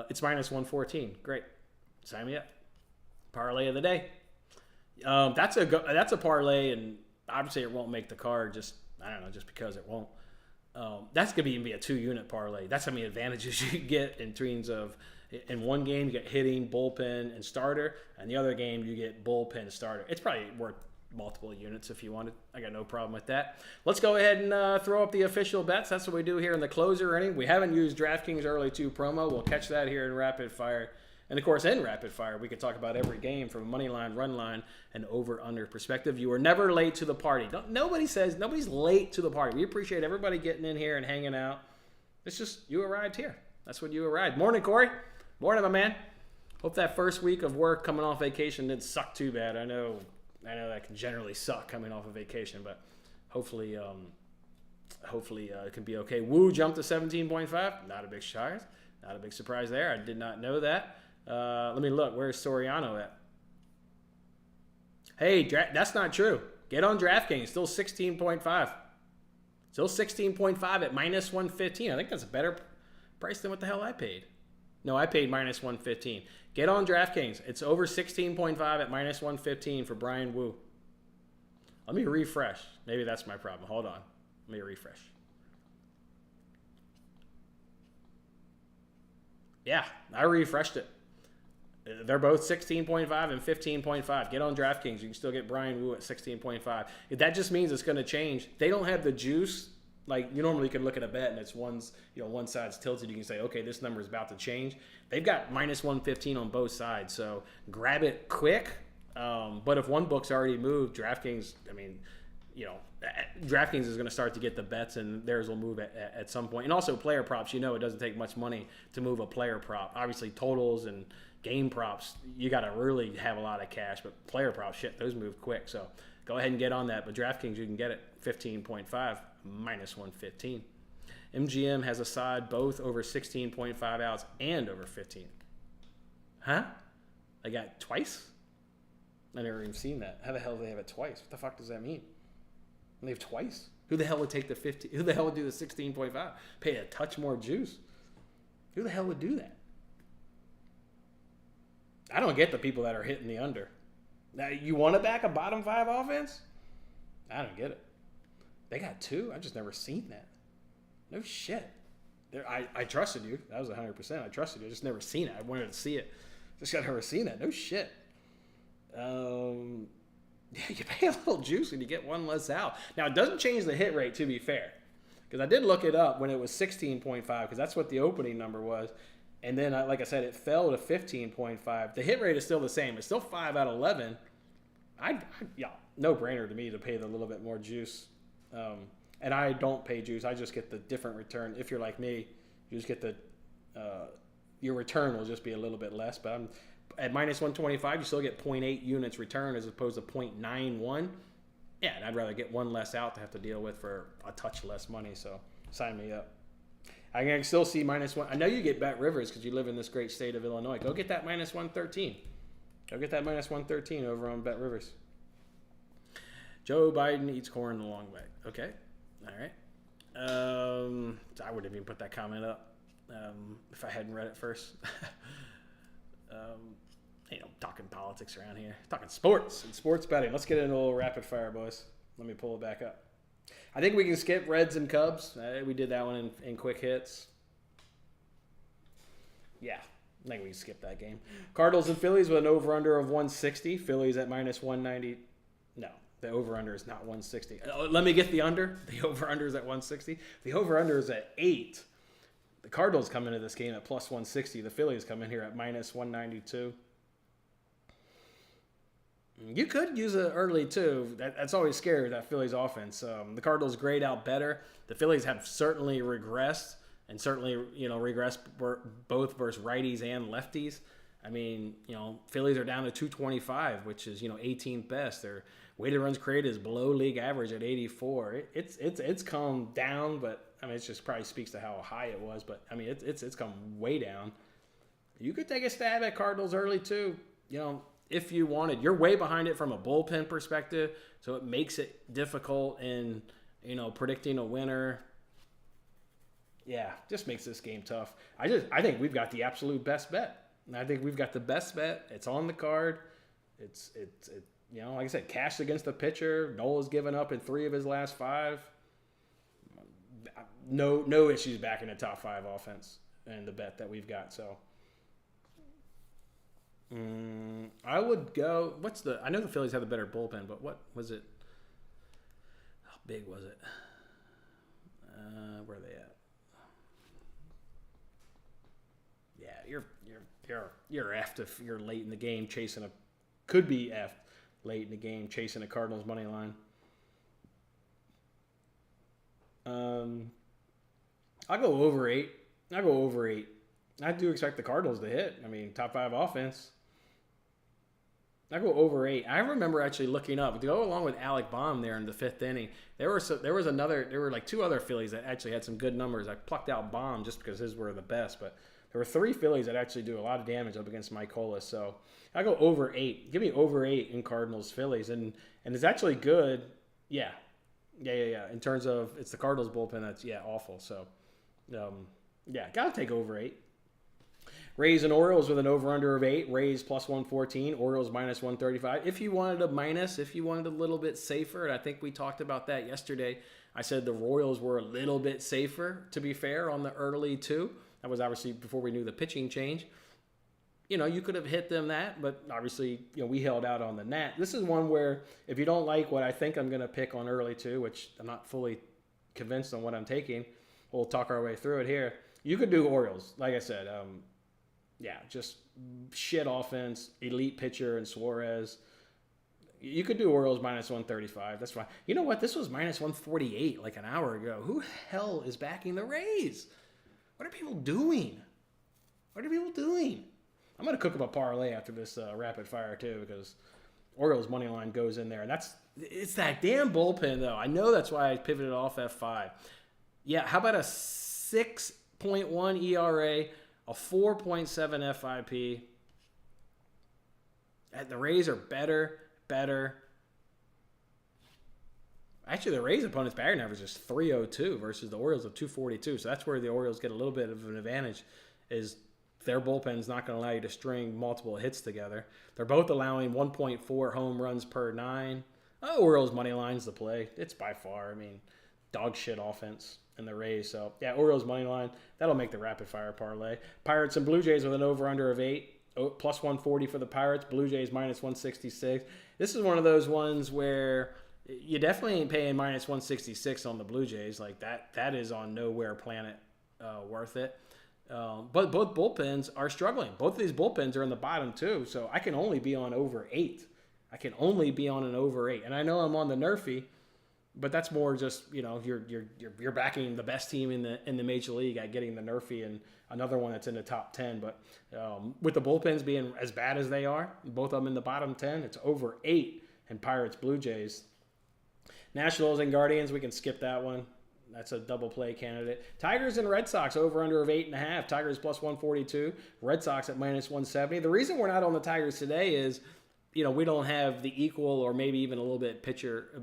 It's minus 114. Great. Sign me up. Parlay of the day. That's a parlay, and obviously it won't make the card. Just because it won't. That's going to even be a 2-unit parlay. That's how many advantages you get in terms of, in one game you get hitting, bullpen, and starter, and the other game you get bullpen, starter. It's probably worth multiple units if you wanted. I got no problem with that. Let's go ahead and throw up the official bets. That's what we do here in the closer inning. We haven't used DraftKings Early 2 promo. We'll catch that here in Rapid Fire. And, of course, in Rapid Fire, we could talk about every game from a money line, run line, and over-under perspective. You were never late to the party. Nobody's late to the party. We appreciate everybody getting in here and hanging out. It's just you arrived here. That's when you arrived. Morning, Corey. Morning, my man. Hope that first week of work coming off vacation didn't suck too bad. I know that can generally suck coming off of vacation, but hopefully it can be okay. Woo jumped to 17.5. Not a big surprise. Not a big surprise there. I did not know that. Let me look. Where's Soriano at? Hey, that's not true. Get on DraftKings. Still 16.5. Still 16.5 at minus 115. I think that's a better price than what the hell I paid. No, I paid minus 115. Get on DraftKings. It's over 16.5 at minus 115 for Brian Wu. Let me refresh. Maybe that's my problem. Hold on. Let me refresh. Yeah, I refreshed it. They're both 16.5 and 15.5. Get on DraftKings. You can still get Brian Wu at 16.5. That just means it's going to change. They don't have the juice. Like, you normally can look at a bet and it's one side's tilted. You can say, okay, this number is about to change. They've got minus 115 on both sides. So grab it quick. But if one book's already moved, DraftKings, DraftKings is going to start to get the bets, and theirs will move at some point. And also player props, it doesn't take much money to move a player prop. Obviously, totals and game props, you got to really have a lot of cash. But player props, those move quick. So go ahead and get on that. But DraftKings, you can get it 15.5, minus 115. MGM has a side both over 16.5 outs and over 15. Huh? They got twice? I never even seen that. How the hell do they have it twice? What the fuck does that mean? They have twice? Who the hell would take the 50? Who the hell would do the 16.5? Pay a touch more juice? Who the hell would do that? I don't get the people that are hitting the under. Now, you want to back a bottom 5 offense? I don't get it. They got 2? I've just never seen that. No shit. I trusted you. That was 100%. I trusted you. I just never seen it. I wanted to see it. Just got never seen that. No shit. You pay a little juice and you get one less out. Now, it doesn't change the hit rate, to be fair. Because I did look it up when it was 16.5, because that's what the opening number was. And then, like I said, it fell to 15.5. The hit rate is still the same. It's still 5 out of 11. No brainer to me to pay the little bit more juice. And I don't pay juice. I just get the different return. If you're like me, you just get your return will just be a little bit less. But I'm at minus 125, you still get 0.8 units return as opposed to 0.91. Yeah, and I'd rather get one less out to have to deal with for a touch less money. So sign me up. I can still see minus 1. I know you get Bet Rivers because you live in this great state of Illinois. Go get that minus 113. Go get that minus 113 over on Bet Rivers. Joe Biden eats corn the long way. Okay. All right. I wouldn't even put that comment up if I hadn't read it first. Talking politics around here. Talking sports and sports betting. Let's get into a little rapid fire, boys. Let me pull it back up. I think we can skip Reds and Cubs. We did that one in quick hits. Yeah, I think we can skip that game. Cardinals and Phillies with an over-under of 160. Phillies at minus 190. No, The over-under is not 160. Let me get the under. The over-under is at 160. The over-under is at 8. The Cardinals come into this game at plus 160. The Phillies come in here at minus 192. You could use it early, too. That's always scary, that Phillies offense. The Cardinals grade out better. The Phillies have certainly regressed, and certainly, regressed both versus righties and lefties. I mean, Phillies are down to 225, which is, 18th best. Their weighted runs created is below league average at 84. It's come down, but I mean, it just probably speaks to how high it was. But I mean, it's come way down. You could take a stab at Cardinals early too. If you wanted, you're way behind it from a bullpen perspective, so it makes it difficult in predicting a winner. Yeah, just makes this game tough. I think we've got the absolute best bet. I think we've got the best bet. It's on the card. It's like I said, cash against the pitcher. Nola's given up in 3 of his last 5. No issues back in the top 5 offense and the bet that we've got. So I would go. I know the Phillies have the better bullpen, but what was it? How big was it? Where are they at? Yeah, you're effed if you're late in the game chasing could be effed late in the game chasing a Cardinals money line. I'll go over 8. I do expect the Cardinals to hit. I mean, top 5 offense. I go over 8. I remember actually looking up to go along with Alec Baum there in the 5th inning. There were like 2 other Phillies that actually had some good numbers. I plucked out Baum just because his were the best, but there were 3 Phillies that actually do a lot of damage up against Mike Colas. So I go over 8. Give me over 8 in Cardinals Phillies, and it's actually good. Yeah. In terms of it's the Cardinals bullpen that's awful. So gotta take over 8. Rays and Orioles with an over-under of 8. Rays plus 114. Orioles minus 135. If you wanted a little bit safer, and I think we talked about that yesterday, I said the Royals were a little bit safer, to be fair, on the early 2. That was obviously before we knew the pitching change. You could have hit them that, but obviously, we held out on the Nat. This is one where if you don't like what I think I'm going to pick on early 2, which I'm not fully convinced on what I'm taking, we'll talk our way through it here. You could do Orioles, like I said. Just shit offense, elite pitcher and Suarez. You could do Orioles minus 135. That's fine. You know what? This was minus 148 like an hour ago. Who the hell is backing the Rays? What are people doing? I'm going to cook up a parlay after this rapid fire too, because Orioles money line goes in there, and it's that damn bullpen though. I know that's why I pivoted off F5. Yeah, how about a 6.1 ERA, a 4.7 FIP? The Rays are better. Actually, the Rays' opponent's batting average is 302 versus the Orioles of 242. So that's where the Orioles get a little bit of an advantage, is their bullpen's not going to allow you to string multiple hits together. They're both allowing 1.4 home runs per 9. Orioles money line's the play. It's by far, dog shit offense in the Rays. So, Orioles money line. That'll make the rapid fire parlay. Pirates and Blue Jays with an over-under of 8. Plus 140 for the Pirates. Blue Jays minus 166. This is one of those ones where you definitely ain't paying minus 166 on the Blue Jays. Like that is on nowhere planet worth it. But both bullpens are struggling. Both of these bullpens are in the bottom too. So I can only be on over 8. I can only be on an over 8. And I know I'm on the Nerfy, but that's more just, you're backing the best team in the major league at getting the Nerfy and another one that's in the top 10. But with the bullpens being as bad as they are, both of them in the bottom 10, it's over 8 in Pirates Blue Jays. Nationals and Guardians, we can skip that one. That's a double play candidate. Tigers and Red Sox over under of 8.5. Tigers plus 142. Red Sox at minus 170. The reason we're not on the Tigers today is, we don't have the equal or maybe even a little bit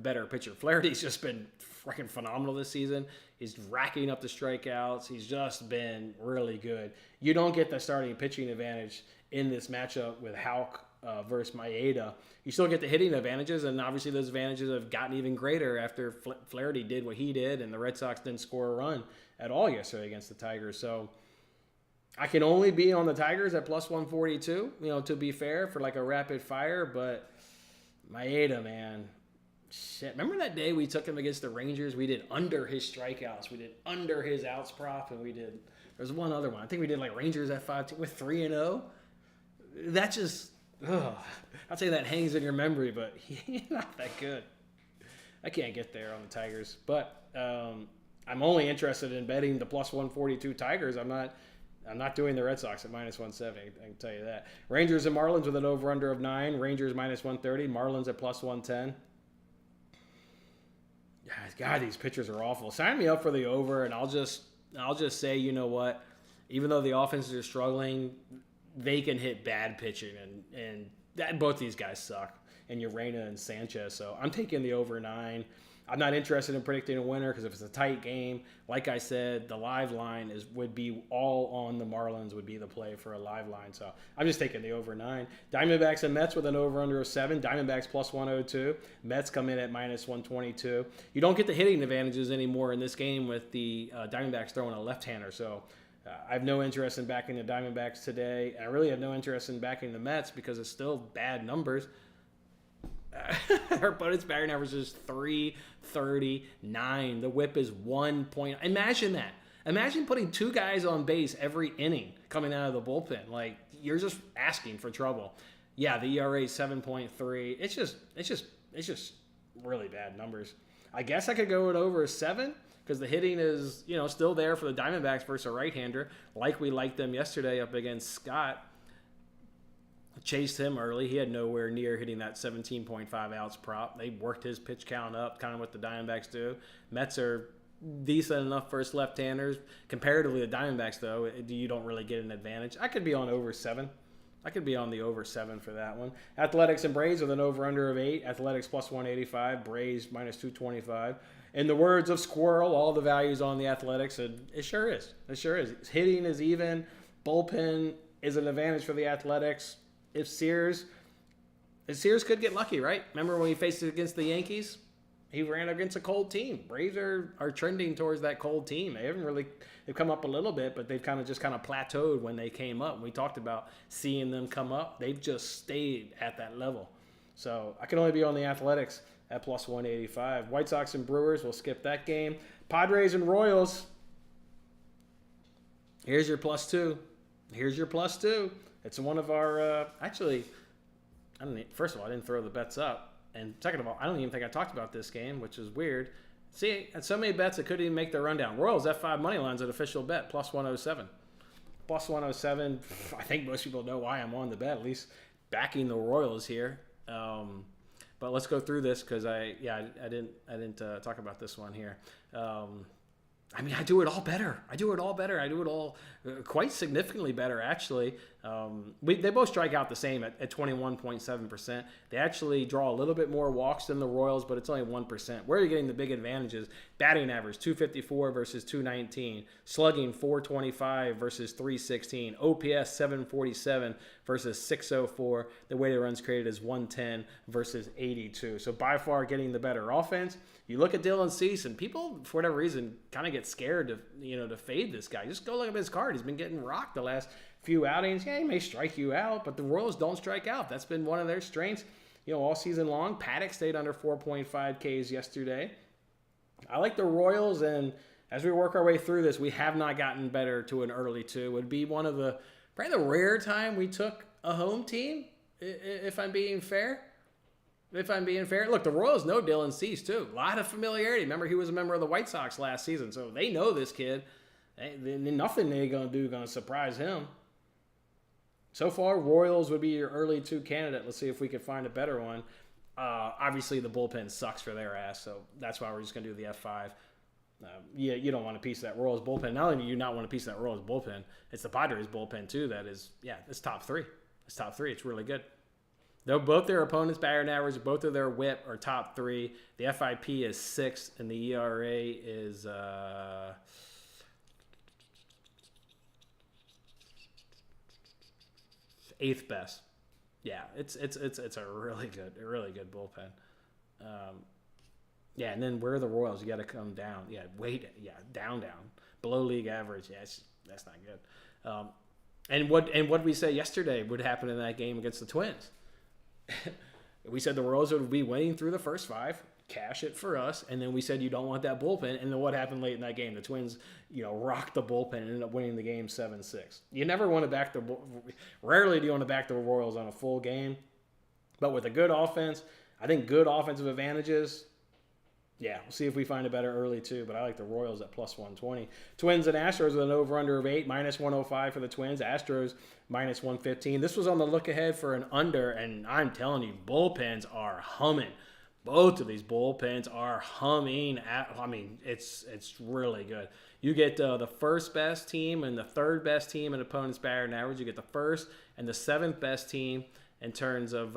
better pitcher. Flaherty's just been freaking phenomenal this season. He's racking up the strikeouts. He's just been really good. You don't get the starting pitching advantage in this matchup with Houck versus Maeda. You still get the hitting advantages, and obviously those advantages have gotten even greater after Flaherty did what he did, and the Red Sox didn't score a run at all yesterday against the Tigers. So I can only be on the Tigers at plus 142, to be fair, for like a rapid fire, but Maeda, man, Shit, remember that day we took him against the Rangers? We did under his strikeouts. We did under his outs prop, and we did. There's one other one. I think we did like Rangers at 5 with 3-0. That just, I'd say that hangs in your memory, but he's not that good. I can't get there on the Tigers, but I'm only interested in betting the plus 142 Tigers. I'm not doing the Red Sox at minus 170. I can tell you that. Rangers and Marlins with an over/under of 9. Rangers minus 130. Marlins at plus 110. God, these pitchers are awful. Sign me up for the over, and I'll just say, you know what? Even though the offenses are struggling, they can hit bad pitching, and both these guys suck. And Urena and Sanchez. So I'm taking the over 9. I'm not interested in predicting a winner because if it's a tight game, like I said, the live line would be all on the Marlins would be the play for a live line. So I'm just taking the over 9. Diamondbacks and Mets with an over/under of 7. Diamondbacks plus 102. Mets come in at minus 122. You don't get the hitting advantages anymore in this game with the Diamondbacks throwing a left-hander. So I have no interest in backing the Diamondbacks today. And I really have no interest in backing the Mets because it's still bad numbers. Our opponent's batting average is 339. The whip is 1 point. Imagine that. Imagine putting 2 guys on base every inning coming out of the bullpen. Like, you're just asking for trouble. Yeah, the ERA is 7.3. It's just really bad numbers. I guess I could go it over 7 because the hitting is, still there for the Diamondbacks versus a right-hander, like we liked them yesterday up against Scott. Chased him early. He had nowhere near hitting that 17.5 outs prop. They worked his pitch count up, kind of what the Diamondbacks do. Mets are decent enough versus left-handers. Comparatively, the Diamondbacks, though, you don't really get an advantage. I could be on over 7. I could be on the over 7 for that one. Athletics and Braves with an over/under of 8. Athletics plus 185. Braves minus 225. In the words of Squirrel, all the values on the Athletics, and it sure is. It sure is. Hitting is even. Bullpen is an advantage for the Athletics. If Sears could get lucky, right? Remember when he faced it against the Yankees? He ran against a cold team. Braves are trending towards that cold team. They've come up a little bit, but they've kind of plateaued when they came up. We talked about seeing them come up. They've just stayed at that level. So I can only be on the Athletics at plus 185. White Sox and Brewers, we'll skip that game. Padres and Royals. Here's your plus 2. It's one of our, first of all, I didn't throw the bets up. And second of all, I don't even think I talked about this game, which is weird. See, at so many bets, I couldn't even make the rundown. Royals F5 money line's an official bet, plus 107. Plus 107, I think most people know why I'm on the bet, at least backing the Royals here. But let's go through this because I didn't talk about this one here. I do it all better. I do it all quite significantly better, actually. They both strike out the same at 21.7%. They actually draw a little bit more walks than the Royals, but it's only 1%. Where are you getting the big advantages? Batting average, 254 versus 219. Slugging, 425 versus 316. OPS, 747 versus 604. The weighted runs created is 110 versus 82. So by far getting the better offense. You look at Dylan Cease, and people, for whatever reason, kind of get scared to fade this guy. Just go look at his card. He's been getting rocked the last few outings. Yeah, he may strike you out, but the Royals don't strike out. That's been one of their strengths, all season long. Paddock stayed under 4.5 Ks yesterday. I like the Royals, and as we work our way through this, we have not gotten better to an early 2. It would be probably the rare time we took a home team, if I'm being fair. Look, the Royals know Dylan Cease, too. A lot of familiarity. Remember, he was a member of the White Sox last season, so they know this kid. Nothing they're going to do going to surprise him. So far, Royals would be your early 2 candidate. Let's see if we can find a better one. Obviously, the bullpen sucks for their ass, so that's why we're just going to do the F5. You don't want a piece of that Royals bullpen. Not only do you not want a piece of that Royals bullpen, it's the Padres bullpen, too, that is, it's top 3. It's top 3. It's really good. Though both their opponents' batting average, both of their whip are top 3. The FIP is 6, and the ERA is 8th best. Yeah, it's a really good bullpen. And then where are the Royals? You got to come down. Down below league average. Yeah, that's not good. And what we said yesterday would happen in that game against the Twins. We said the Royals would be winning through the first 5. cash it for us. And then we said you don't want that bullpen. And then what happened late in that game? The Twins, rocked the bullpen and ended up winning the game 7-6. You never want to back rarely do you want to back the Royals on a full game. But with a good offense, I think good offensive advantages. Yeah, we'll see if we find a better early too, but I like the Royals at plus 120. Twins and Astros with an over-under of 8, minus 105 for the Twins. Astros minus 115. This was on the look-ahead for an under, and I'm telling you, bullpens are humming. Both of these bullpens are humming. It's really good. You get the first best team and the third best team in opponent's batting average. You get the first and the seventh best team in terms of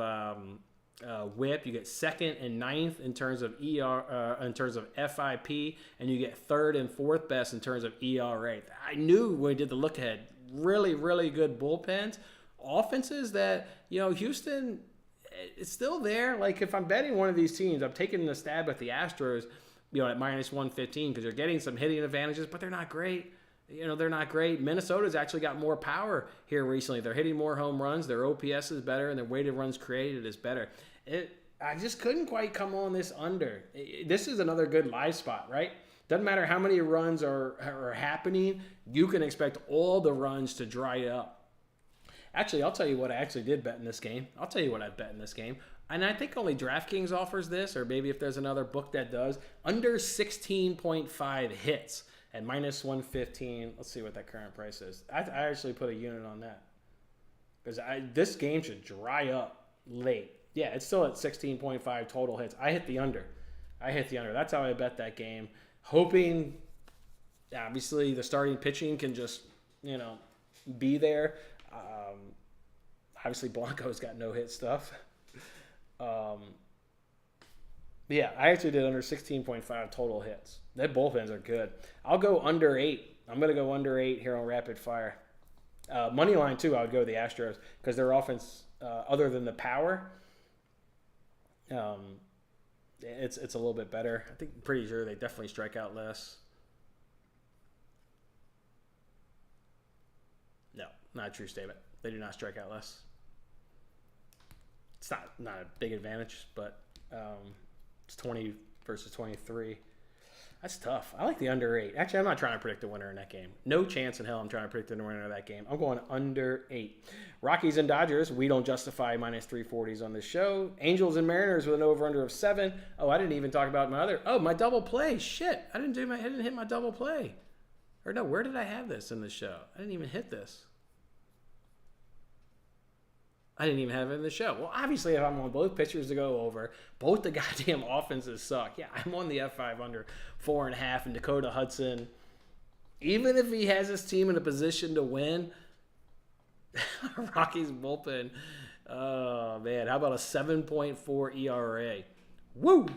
WHIP. You get second and ninth in terms of in terms of FIP, and you get third and fourth best in terms of ERA. I knew when we did the look ahead, really, really good bullpens, offenses that Houston. It's still there. Like if I'm betting one of these teams, I'm taking the stab at the Astros, at minus 115 because they're getting some hitting advantages, but they're not great. They're not great. Minnesota's actually got more power here recently. They're hitting more home runs. Their OPS is better, and their weighted runs created is better. I just couldn't quite come on this under. This is another good live spot, right? Doesn't matter how many runs are happening. You can expect all the runs to dry up. Actually, I'll tell you what I actually did bet in this game. I'll tell you what I bet in this game. And I think only DraftKings offers this, or maybe if there's another book that does. Under 16.5 hits at minus 115. Let's see what that current price is. I actually put a unit on that. Because this game should dry up late. Yeah, it's still at 16.5 total hits. I hit the under. That's how I bet that game. Hoping, obviously, the starting pitching can just, be there. Obviously, Blanco's got no-hit stuff. Yeah, I actually did under 16.5 total hits. That bullpens are good. I'll go under 8. I'm going to go under 8 here on Rapid Fire. Money line, too, I would go the Astros because their offense, other than the power, it's a little bit better. I think pretty sure they definitely strike out less. No, not a true statement. They do not strike out less. It's not a big advantage, but it's 20 versus 23. That's tough. I like the under 8. Actually, I'm not trying to predict the winner in that game. No chance in hell I'm trying to predict the winner of that game. I'm going under 8. Rockies and Dodgers, we don't justify minus 340s on this show. Angels and Mariners with an over-under of 7. Oh, I didn't even talk about my double play. Shit, I didn't hit my double play. Or no, where did I have this in the show? I didn't even hit this. I didn't even have it in the show. Well, obviously, if I'm on both pitchers to go over, both the goddamn offenses suck. Yeah, I'm on the F5 under 4.5, and Dakota Hudson, even if he has his team in a position to win, Rockies bullpen, oh, man, how about a 7.4 ERA? Woo!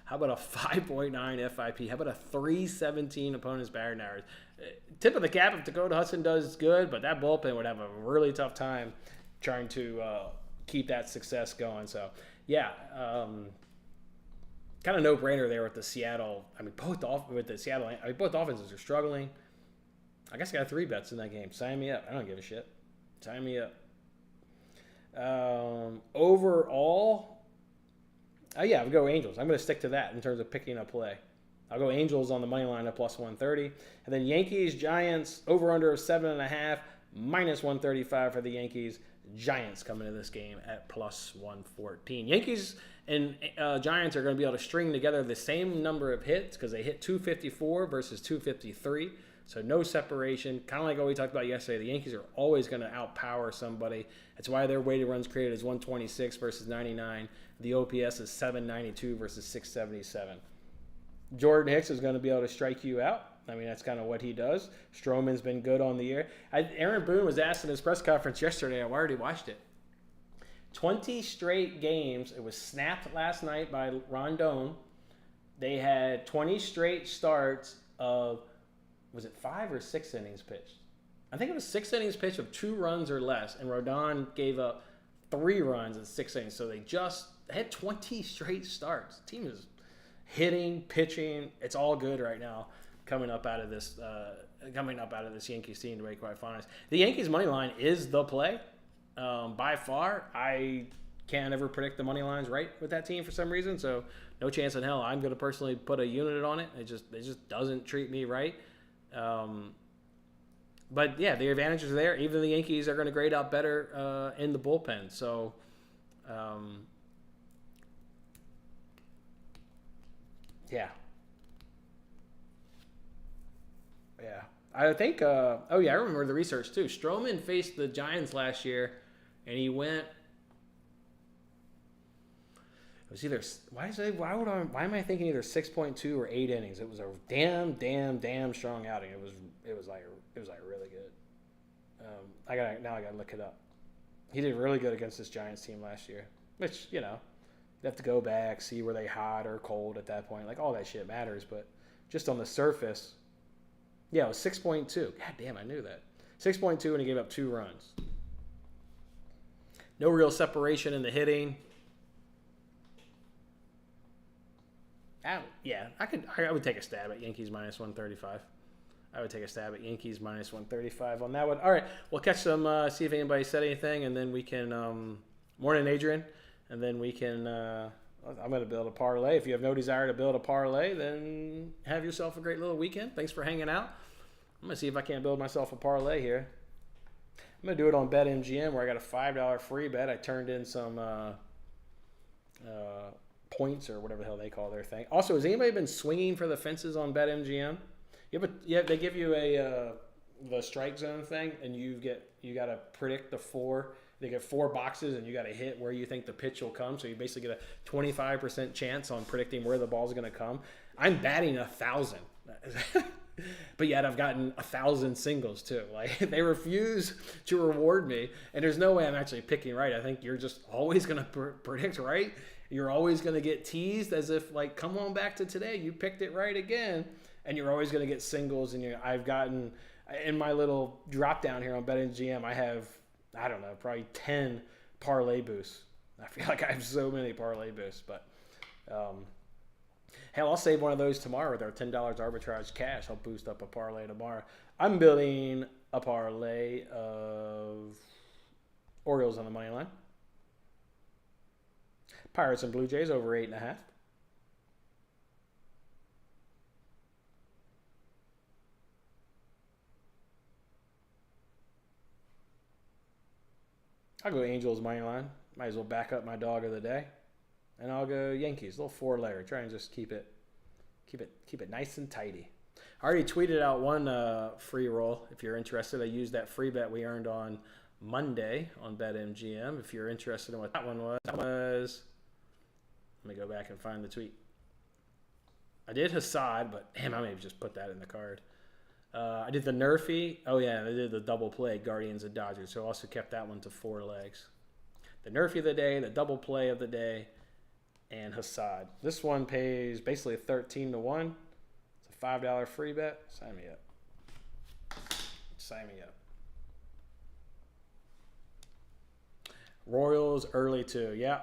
How about a 5.9 FIP? How about a 317 opponent's batting average? Tip of the cap if Dakota Hudson does good, but that bullpen would have a really tough time trying to keep that success going. So, yeah, kind of no-brainer there with the Seattle. Both offenses are struggling. I guess I got 3 bets in that game. Sign me up. I don't give a shit. Sign me up. Overall, yeah, I'll go Angels. I'm going to stick to that in terms of picking a play. I'll go Angels on the money line at plus 130. And then Yankees, Giants, over-under of 7.5, minus 135 for the Yankees. Giants coming into this game at plus 114. Yankees and Giants are going to be able to string together the same number of hits because they hit 254 versus 253. So no separation. Kind of like what we talked about yesterday. The Yankees are always going to outpower somebody. That's why their weighted runs created is 126 versus 99. The OPS is 792 versus 677. Jordan Hicks is going to be able to strike you out. That's kind of what he does. Stroman's been good on the year. Aaron Boone was asked in his press conference yesterday. I already watched it. 20 straight games. It was snapped last night by Rondon. They had 20 straight starts of, was it 5 or 6 innings pitched? I think it was 6 innings pitched of 2 runs or less, and Rondon gave up 3 runs in 6 innings. So they had 20 straight starts. The team is hitting, pitching. It's all good right now. Coming up out of this Yankees team, to be quite honest. The Yankees money line is the play by far. I can't ever predict the money lines right with that team for some reason. So no chance in hell I'm going to personally put a unit on it. It just doesn't treat me right. But yeah, the advantages are there. Even the Yankees are going to grade out better in the bullpen. So yeah. Yeah. I think, oh yeah, I remember the research too. Stroman faced the Giants last year, and he went. It was either why am I thinking either 6.2 or 8 innings? It was a damn strong outing. It was like really good. I gotta look it up. He did really good against this Giants team last year, which you have to go back, see were they hot or cold at that point. Like all that shit matters, but just on the surface. Yeah, it was 6.2. God damn, I knew that. 6.2 and he gave up 2 runs. No real separation in the hitting. I would take a stab at Yankees minus 135. I would take a stab at Yankees minus 135 on that one. All right, we'll catch some, see if anybody said anything, and then we can, morning Adrian, and then we can, I'm going to build a parlay. If you have no desire to build a parlay, then have yourself a great little weekend. Thanks for hanging out. I'm going to see if I can't build myself a parlay here. I'm going to do it on BetMGM where I got a $5 free bet. I turned in some points or whatever the hell they call their thing. Also, has anybody been swinging for the fences on BetMGM? Yeah, they give you the strike zone thing, and you got to predict the 4. They get 4 boxes, and you got to hit where you think the pitch will come. So you basically get a 25% chance on predicting where the ball's going to come. I'm batting 1,000, but yet I've gotten 1,000 singles too. Like they refuse to reward me, and there's no way I'm actually picking right. I think you're just always going to predict right. You're always going to get teased as if like, come on back to today, you picked it right again, and you're always going to get singles. And I've gotten in my little drop down here on BetMGM, I have. I don't know, probably 10 parlay boosts. I feel like I have so many parlay boosts, but hell, I'll save one of those tomorrow with our $10 arbitrage cash. I'll boost up a parlay tomorrow. I'm building a parlay of Orioles on the money line, Pirates and Blue Jays over 8.5. I'll go Angels money line. Might as well back up my dog of the day, and I'll go Yankees. A little 4-layer. Try and just keep it nice and tidy. I already tweeted out one free roll. If you're interested, I used that free bet we earned on Monday on BetMGM. If you're interested in what that one was, let me go back and find the tweet. I did Hassad, but damn, I may have just put that in the card. I did the Nerfy. Oh, yeah, I did the double play, Guardians and Dodgers. So I also kept that one to 4 legs. The Nerfy of the day, the double play of the day, and Hassad. This one pays basically 13-1. It's a $5 free bet. Sign me up. Sign me up. Royals early too. Yeah,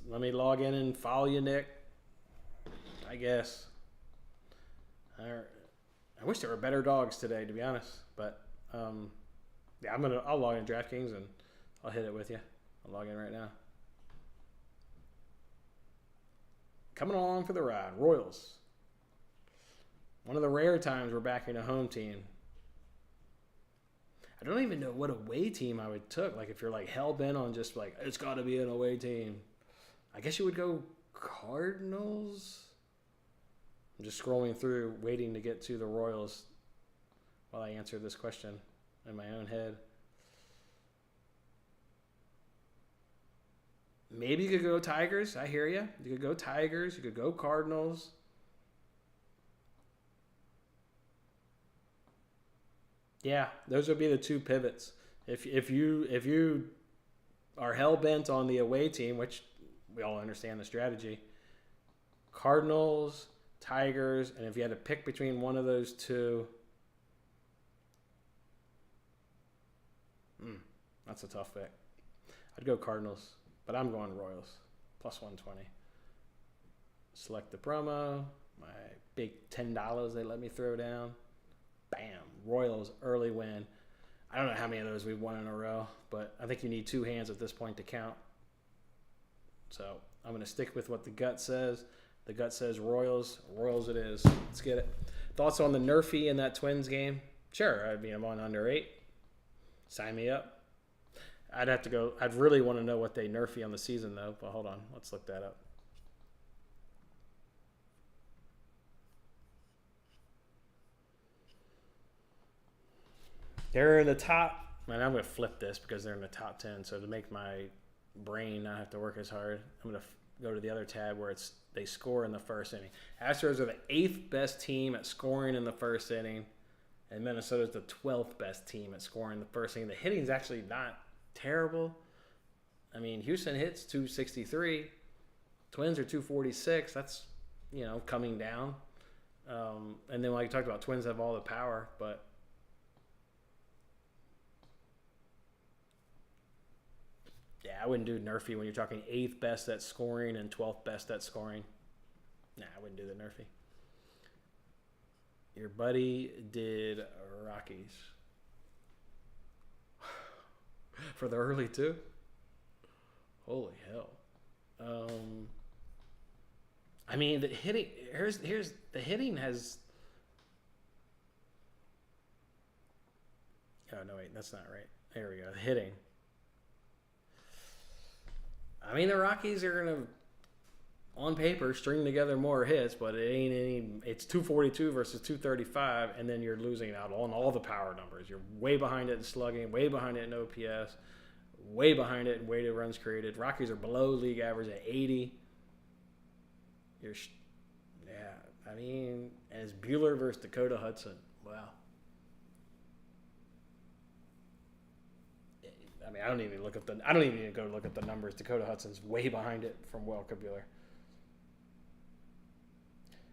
let me log in and follow you, Nick. I guess. All right. I wish there were better dogs today, to be honest. But yeah, I'll log in DraftKings and I'll hit it with you. I'll log in right now. Coming along for the ride, Royals. One of the rare times we're backing a home team. I don't even know what away team I would took. Like if you're like hell bent on just like it's got to be an away team, I guess you would go Cardinals. I'm just scrolling through, waiting to get to the Royals while I answer this question in my own head. Maybe you could go Tigers. I hear you. You could go Tigers. You could go Cardinals. Yeah, those would be the 2 pivots. If you are hell bent on the away team, which we all understand the strategy, Cardinals, Tigers, and if you had to pick between one of those 2, that's a tough pick. I'd go Cardinals, but I'm going Royals, plus 120. Select the promo, my big $10 they let me throw down. Bam, Royals early win. I don't know how many of those we've won in a row, but I think you need 2 hands at this point to count. So I'm going to stick with what the gut says. The gut says Royals. Royals it is. Let's get it. Thoughts on the Nerfy in that Twins game? Sure. I mean, I'm on under 8. Sign me up. I'd have to go. I'd really want to know what they Nerfy on the season, though. But hold on. Let's look that up. They're in the top. Man, I'm going to flip this because they're in the top 10. So to make my brain not have to work as hard, I'm going to go to the other tab where they score in the first inning. Astros are the 8th best team at scoring in the first inning, and Minnesota's the 12th best team at scoring in the first inning. The hitting is actually not terrible. I mean, Houston hits 263. Twins are 246. That's, coming down. And then like you talked about, Twins have all the power, but yeah, I wouldn't do Nerfy when you're talking 8th best at scoring and 12th best at scoring. Nah, I wouldn't do the Nerfy. Your buddy did Rockies. For the early 2? Holy hell. I mean, the hitting, here's the hitting has, oh, no, wait, that's not right. There we go, the hitting. I mean, the Rockies are going to, on paper, string together more hits, but it ain't any. It's 242 versus 235, and then you're losing out on all the power numbers. You're way behind it in slugging, way behind it in OPS, way behind it in weighted runs created. Rockies are below league average at 80. I mean, as Buehler versus Dakota Hudson. Wow. I mean, I don't even go look at the numbers. Dakota Hudson's way behind it from Walker Buehler.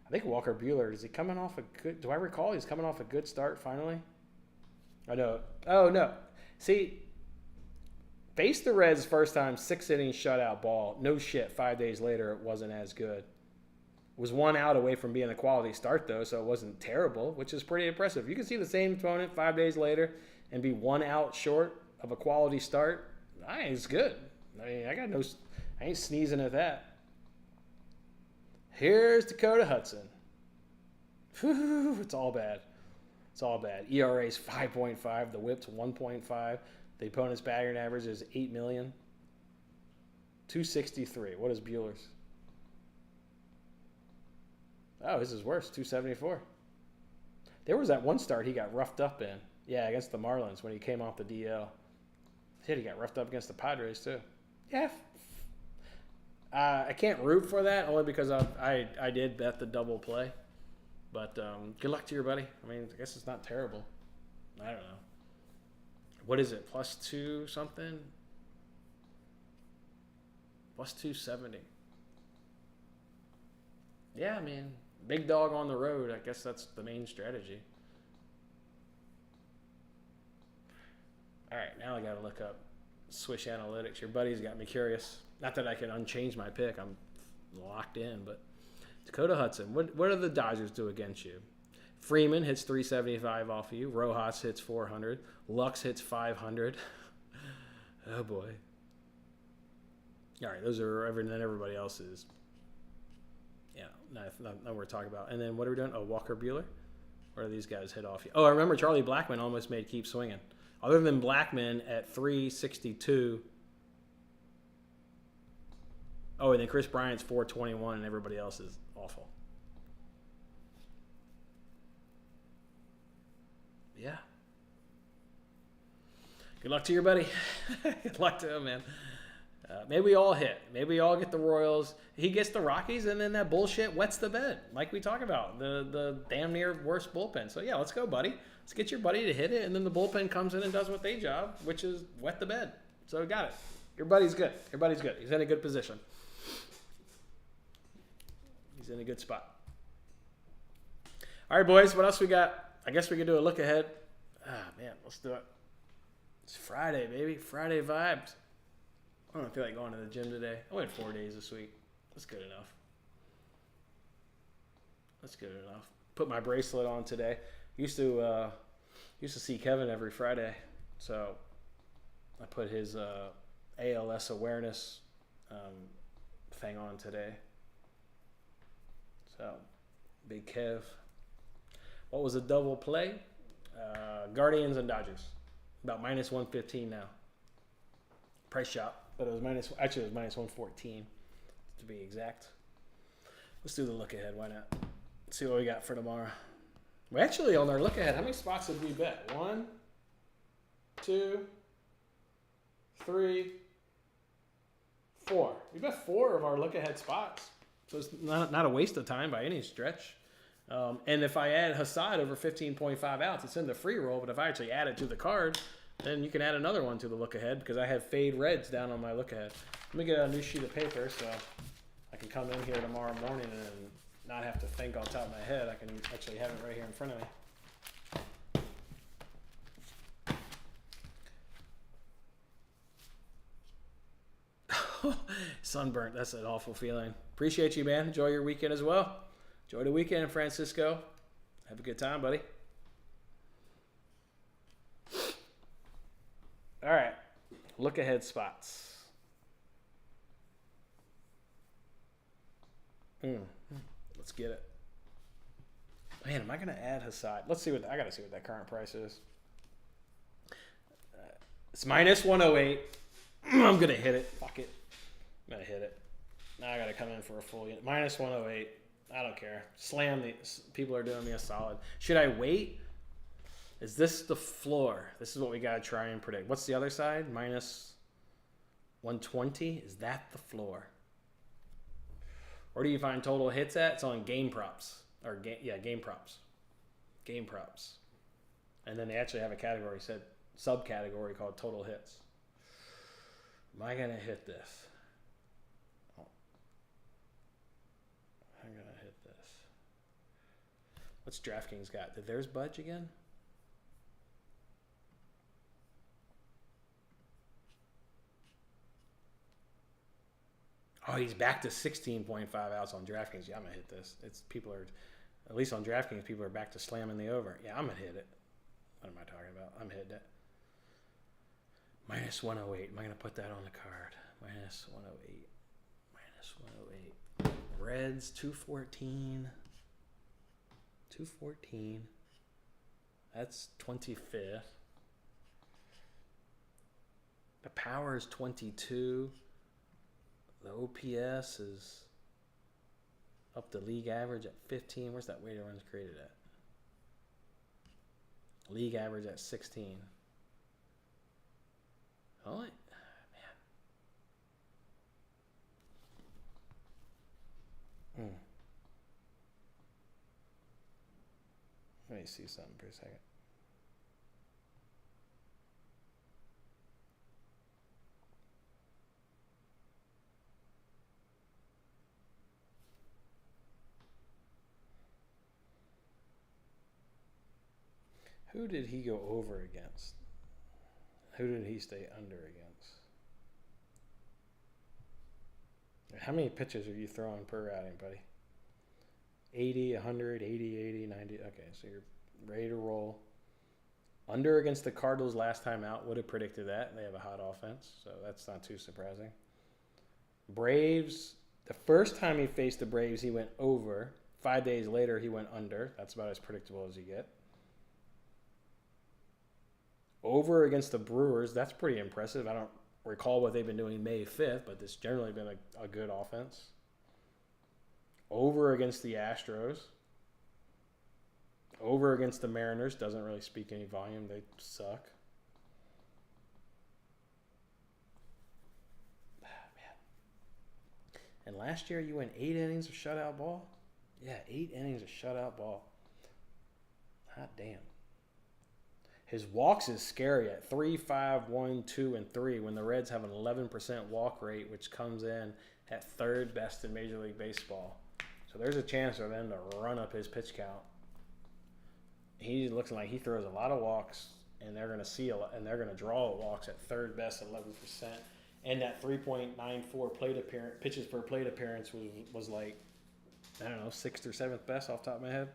I think Walker Buehler, is he coming off a good, do I recall he's coming off a good start finally? I know. Oh, no. See, faced the Reds first time, 6 innings shutout ball. No shit, 5 days later it wasn't as good. Was 1 out away from being a quality start, though, so it wasn't terrible, which is pretty impressive. You can see the same opponent 5 days later and be 1 out short of a quality start. It's good. I mean, I ain't sneezing at that. Here's Dakota Hudson. Whew, it's all bad. It's all bad. ERA's 5.5. The whip's 1.5. The opponent's batting average is 8 million. 263. What is Buehler's? Oh, his is worse. 274. There was that one start he got roughed up in. Yeah, against the Marlins when he came off the DL. Shit, he got roughed up against the Padres too. Yeah. I can't root for that only because I did bet the double play. But good luck to your buddy. I mean, I guess it's not terrible. I don't know. What is it? +2 something? +270. Yeah, I mean, big dog on the road. I guess that's the main strategy. All right, now I got to look up Swish Analytics. Your buddy's got me curious. Not that I can unchange my pick. I'm locked in, but Dakota Hudson. What do the Dodgers do against you? Freeman hits 375 off of you. Rojas hits 400. Lux hits 500. Oh, boy. All right, those are everybody else is. Yeah, not we're talking about. And then what are we doing? Oh, Walker Buehler? Where do these guys hit off you? Oh, I remember Charlie Blackmon almost made keep swinging. Other than Blackmon at 362. Oh, and then Chris Bryant's 421 and everybody else is awful. Yeah. Good luck to your buddy. Good luck to him, man. Maybe we all hit. Maybe we all get the Royals. He gets the Rockies, and then that bullshit wets the bed, like we talk about, the damn near worst bullpen. So, yeah, let's go, buddy. Let's get your buddy to hit it, and then the bullpen comes in and does what they job, which is wet the bed. So, we got it. Your buddy's good. Your buddy's good. He's in a good position. He's in a good spot. All right, boys, what else we got? I guess we could do a look ahead. Man, let's do it. It's Friday, baby. Friday vibes. I don't feel like going to the gym today. I went 4 days this week. That's good enough. That's good enough. Put my bracelet on today. Used to see Kevin every Friday, so I put his ALS awareness thing on today. So, Big Kev. What was a double play? Guardians and Dodgers. About minus 115 now. Price shop. But it was minus 114 to be exact. Let's do the look ahead. Why not? Let's see what we got for tomorrow. We actually, on our look ahead, how many spots did we bet? 1, 2, 3, 4. We bet 4 of our look ahead spots. So it's not a waste of time by any stretch. And if I add Hassad over 15.5 outs, it's in the free roll. But if I actually add it to the card, then you can add another one to the look ahead because I have fade reds down on my look ahead. Let me get a new sheet of paper so I can come in here tomorrow morning and not have to think on top of my head. I can actually have it right here in front of me. Sunburnt, that's an awful feeling. Appreciate you, man. Enjoy your weekend as well. Enjoy the weekend, Francisco. Have a good time, buddy. All right, look ahead spots. Let's get it. Man, am I gonna add Hassad? Let's see what I gotta see what that current price is. It's minus 108. I'm gonna hit it. Fuck it. I'm gonna hit it. Now I gotta come in for a full unit. Minus 108. I don't care. Slam the people are doing me a solid. Should I wait? Is this the floor? This is what we gotta try and predict. What's the other side? Minus 120. Is that the floor? Where do you find total hits at? It's on game props. Or game props. Game props. And then they actually have a category subcategory called total hits. Am I gonna hit this? Oh. I'm gonna hit this. What's DraftKings got? Did theirs budge again? Oh, he's back to 16.5 outs on DraftKings. Yeah, I'm going to hit this. At least on DraftKings, people are back to slamming the over. Yeah, I'm going to hit it. What am I talking about? I'm hitting it. Minus 108. Am I going to put that on the card? Minus 108. Minus 108. Reds, 214. 214. That's 25th. The power is 22. The OPS is up to league average at 15. Where's that weighted runs created at? League average at 16. Oh, man. Let me see something for a second. Who did he go over against? Who did he stay under against? How many pitches are you throwing per outing, buddy? 80, 100, 80, 80, 90. Okay, so you're ready to roll. Under against the Cardinals last time out. Would have predicted that. They have a hot offense, so that's not too surprising. Braves, the first time he faced the Braves, he went over. 5 days later, he went under. That's about as predictable as you get. Over against the Brewers, that's pretty impressive. I don't recall what they've been doing May 5th, but it's generally been a good offense. Over against the Astros. Over against the Mariners. Doesn't really speak any volume. They suck. Man. And last year you went 8 innings of shutout ball? Yeah, 8 innings of shutout ball. Hot damn. His walks is scary at 3, 5, 1, 2, and 3 when the Reds have an 11% walk rate, which comes in at third best in Major League Baseball. So there's a chance for them to run up his pitch count. He looks like he throws a lot of walks, and they're going to see they're going to draw walks at third best at 11%. And that 3.94 pitches per plate appearance was like, I don't know, 6th or 7th best off the top of my head.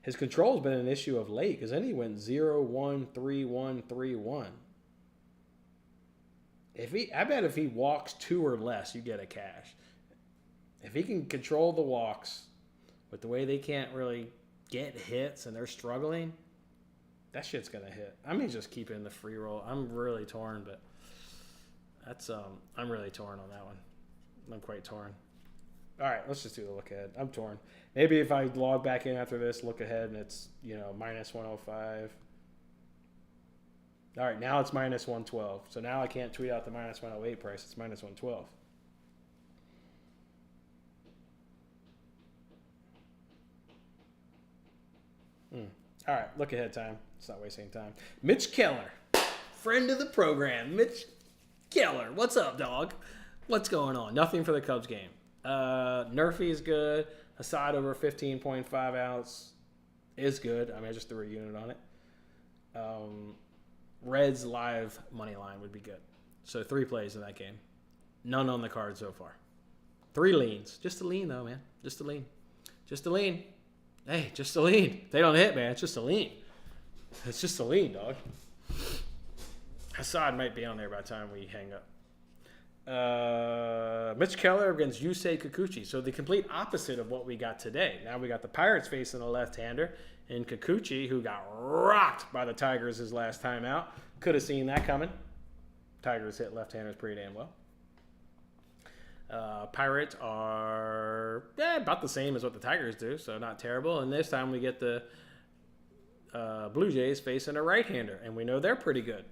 His control's been an issue of late because then he went 0, 1, 3, 1, 3, 1. I bet if he walks 2 or less, you get a cash. If he can control the walks with the way they can't really get hits and they're struggling, that shit's gonna hit. I may just keep it in the free roll. I'm really torn, but that's I'm really torn on that one. I'm quite torn. All right, let's just do the look ahead. I'm torn. Maybe if I log back in after this, look ahead, and it's minus 105. All right, now it's minus 112. So now I can't tweet out the minus 108 price. It's minus 112. All right, look ahead time. It's not wasting time. Mitch Keller, friend of the program. Mitch Keller, what's up, dog? What's going on? Nothing for the Cubs game. Nerfy is good. Assad over 15.5 ounce is good. I mean, I just threw a unit on it. Reds live money line would be good. So 3 plays in that game. None on the card so far. 3 leans. Just a lean, though, man. Just a lean. Just a lean. Hey, just a lean. They don't hit, man. It's just a lean. It's just a lean, dog. Assad might be on there by the time we hang up. Mitch Keller against Yusei Kikuchi. So the complete opposite of what we got today. Now we got the Pirates facing a left-hander. And Kikuchi, who got rocked by the Tigers his last time out. Could have seen that coming. Tigers hit left-handers pretty damn well. Pirates are about the same as what the Tigers do, so not terrible. And this time we get the Blue Jays facing a right-hander, and we know they're pretty good.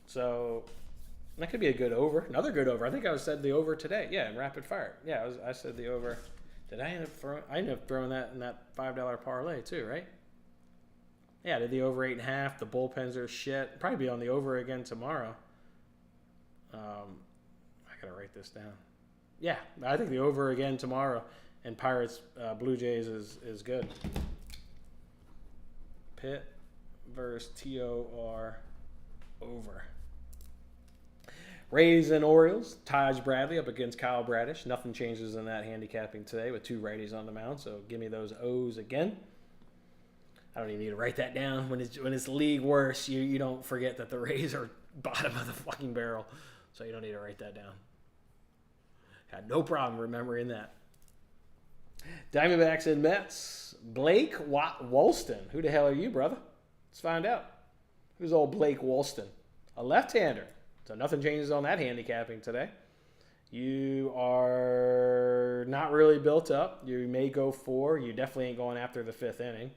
So that could be a good over. Another good over. I think I said the over today. Yeah, in rapid fire. Yeah, I said the over. Did I end up throwing? I ended up throwing that in that $5 parlay too, right? Yeah, I did the over 8.5. The bullpens are shit. Probably be on the over again tomorrow. I gotta write this down. Yeah, I think the over again tomorrow, and Pirates Blue Jays is good. Pitt versus TOR over. Rays and Orioles. Taj Bradley up against Kyle Bradish. Nothing changes in that handicapping today with 2 righties on the mound. So give me those O's again. I don't even need to write that down. When it's league worse, you don't forget that the Rays are bottom of the fucking barrel. So you don't need to write that down. Had no problem remembering that. Diamondbacks and Mets. Blake Walston. Who the hell are you, brother? Let's find out. Who's old Blake Walston? A left-hander. So nothing changes on that handicapping today. You are not really built up. You may go 4. You definitely ain't going after the 5th inning.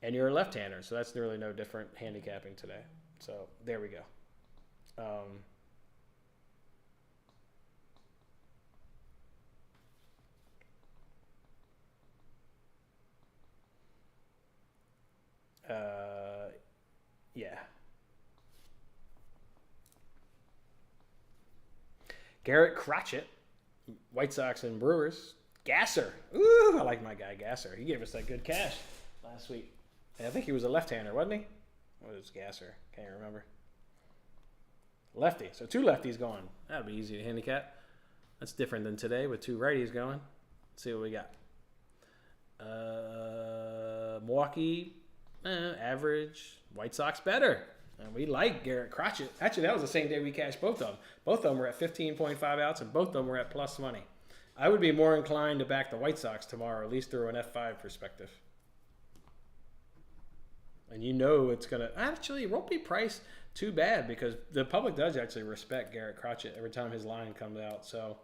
And you're a left-hander, so that's really no different handicapping today. So there we go. Yeah. Garrett Crotchet, White Sox and Brewers. Gasser. Ooh, I like my guy Gasser. He gave us that good cash last week. And I think he was a left-hander, wasn't he? What was Gasser? Can't remember. Lefty. So 2 lefties going. That'll be easy to handicap. That's different than today with 2 righties going. Let's see what we got. Milwaukee, average. White Sox better. And we like Garrett Crotchet. Actually, that was the same day we cashed both of them. Both of them were at 15.5 outs, and both of them were at plus money. I would be more inclined to back the White Sox tomorrow, at least through an F5 perspective. And you know it's going to... Actually, it won't be priced too bad because the public does actually respect Garrett Crotchet every time his line comes out. So,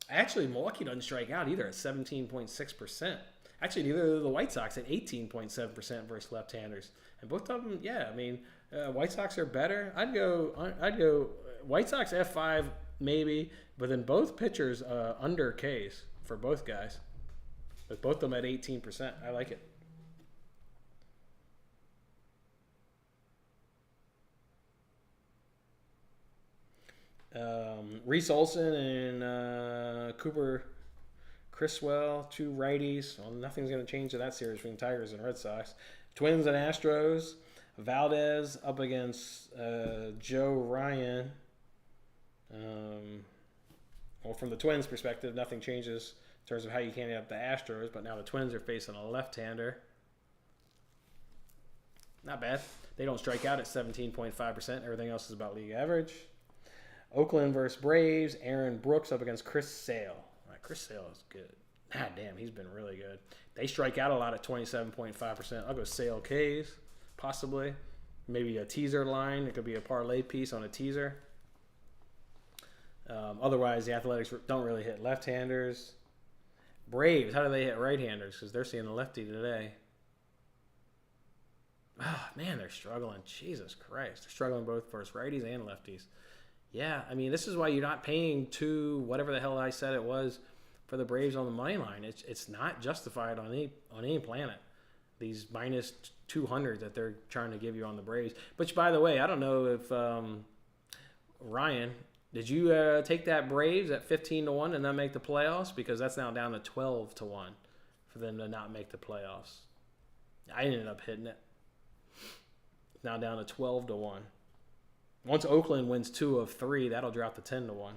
actually, Milwaukee doesn't strike out either at 17.6%. Actually, neither do the White Sox at 18.7% versus left-handers. And both of them, yeah, I mean, White Sox are better. I'd go White Sox F5 maybe, but then both pitchers under Ks for both guys. With both of them at 18%. I like it. Reese Olson and Cooper Criswell, 2 righties. Well, nothing's going to change in that series between Tigers and Red Sox. Twins and Astros. Valdez up against Joe Ryan. Well, from the Twins' perspective, nothing changes in terms of how you can up the Astros, but now the Twins are facing a left-hander. Not bad. They don't strike out at 17.5%. Everything else is about league average. Oakland versus Braves. Aaron Brooks up against Chris Sale. All right, Chris Sale is good. God damn, he's been really good. They strike out a lot at 27.5%. I'll go Sale K's, possibly. Maybe a teaser line. It could be a parlay piece on a teaser. Otherwise, the Athletics don't really hit left-handers. Braves, how do they hit right-handers? Because they're seeing a lefty today. Oh, man, they're struggling. Jesus Christ. They're struggling both versus righties and lefties. Yeah, I mean, this is why you're not paying whatever the hell I said it was for the Braves on the money line. It's not justified on any planet. These minus 200 that they're trying to give you on the Braves. Which, by the way, I don't know if Ryan, did you take that Braves at 15-1 and not make the playoffs? Because that's now down to 12-1 for them to not make the playoffs. I ended up hitting it. Now down to 12-1. Once Oakland wins 2 of 3, that'll drop to 10-1.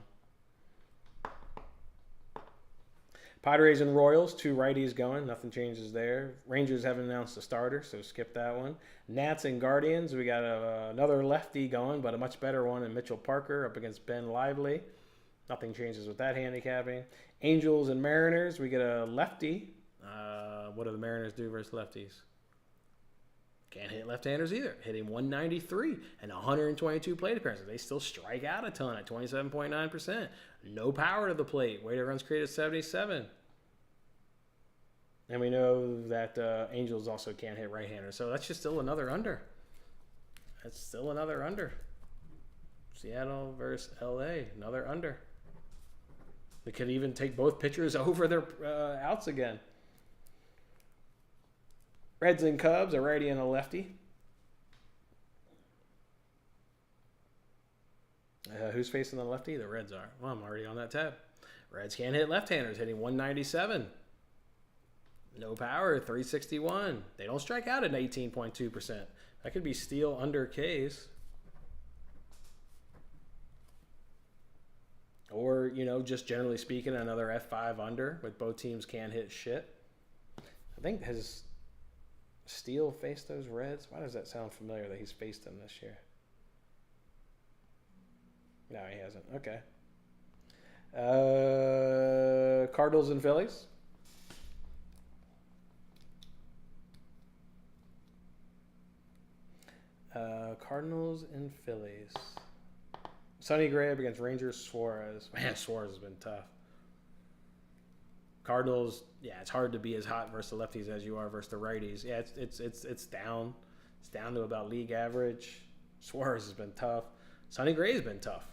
Padres and Royals, 2 righties going. Nothing changes there. Rangers haven't announced a starter, so skip that one. Nats and Guardians, we got another lefty going, but a much better one in Mitchell Parker up against Ben Lively. Nothing changes with that handicapping. Angels and Mariners, we get a lefty. What do the Mariners do versus lefties? Can't hit left-handers either. Hitting 193 and 122 plate appearances. They still strike out a ton at 27.9%. No power to the plate. Weighted runs created 77. And we know that Angels also can't hit right-handers. So that's just still another under. That's still another under. Seattle versus LA. Another under. They could even take both pitchers over their outs again. Reds and Cubs, a righty and a lefty. Who's facing the lefty? The Reds are. Well, I'm already on that tab. Reds can't hit left-handers, hitting 197. No power, 361. They don't strike out at 18.2%. That could be steal under Ks. Or, just generally speaking, another F5 under with both teams can't hit shit. I think has Steele faced those Reds? Why does that sound familiar that he's faced them this year? No, he hasn't. Okay. Cardinals and Phillies. Cardinals and Phillies. Sonny Gray up against Rangers Suarez. Man, Suarez has been tough. Cardinals, yeah, it's hard to be as hot versus the lefties as you are versus the righties. Yeah, it's down. It's down to about league average. Suarez has been tough. Sonny Gray's been tough.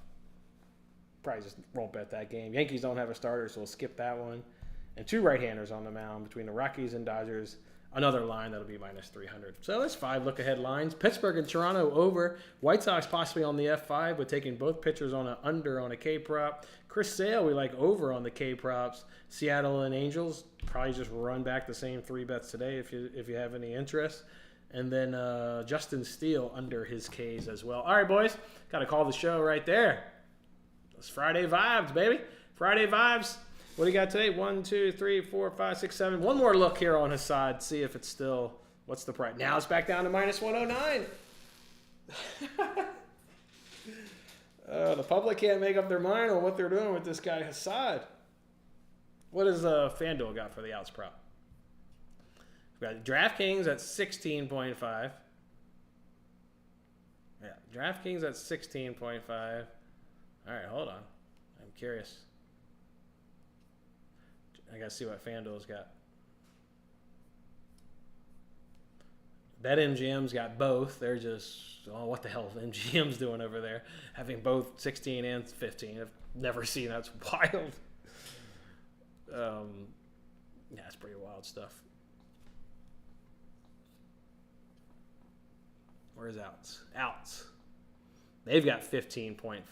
Probably just won't bet that game. Yankees don't have a starter, so we'll skip that one. And 2 right-handers on the mound between the Rockies and Dodgers. Another line that'll be minus 300. So that's 5 look-ahead lines. Pittsburgh and Toronto over. White Sox possibly on the F5, but taking both pitchers on an under on a K prop. Chris Sale, we like over on the K props. Seattle and Angels, probably just run back the same 3 bets today if you have any interest. And then Justin Steele under his Ks as well. All right, boys, got to call the show right there. It's Friday vibes, baby. Friday vibes. What do you got today? 1, 2, 3, 4, 5, 6, 7. One more look here on his side. See if it's still, what's the price? Now it's back down to minus 109. The public can't make up their mind on what they're doing with this guy Hassad. What does FanDuel got for the outs prop? We've got DraftKings at 16.5. Yeah, DraftKings at 16.5. All right, hold on. I'm curious. I got to see what FanDuel's got. BetMGM's got both. They're just, what the hell is MGM's doing over there? Having both 16 and 15. I've never seen that. It's wild. Yeah, it's pretty wild stuff. Where's outs? Outs. They've got 15.5.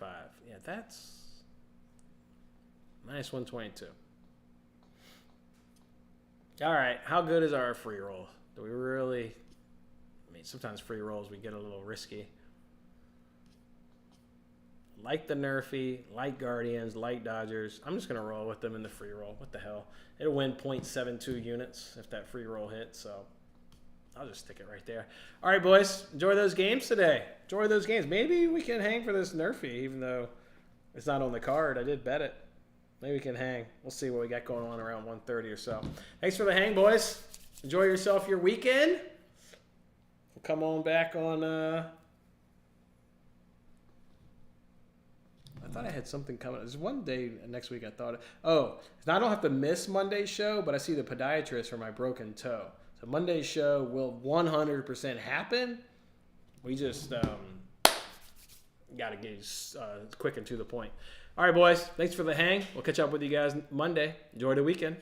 Yeah, that's minus 122. All right, how good is our free roll? Do we really? I mean, sometimes free rolls we get a little risky. Like the Nerfy, like Guardians, like Dodgers. I'm just going to roll with them in the free roll. What the hell? It'll win 0.72 units if that free roll hits. So I'll just stick it right there. All right, boys. Enjoy those games today. Enjoy those games. Maybe we can hang for this Nerfy, even though it's not on the card. I did bet it. Maybe we can hang. We'll see what we got going on around 1:30 or so. Thanks for the hang, boys. Enjoy yourself your weekend. We'll come on back on... I thought I had something coming. There's one day next week I thought... Oh, I don't have to miss Monday's show, but I see the podiatrist for my broken toe. So Monday's show will 100% happen. We just got to get quick and to the point. All right, boys. Thanks for the hang. We'll catch up with you guys Monday. Enjoy the weekend.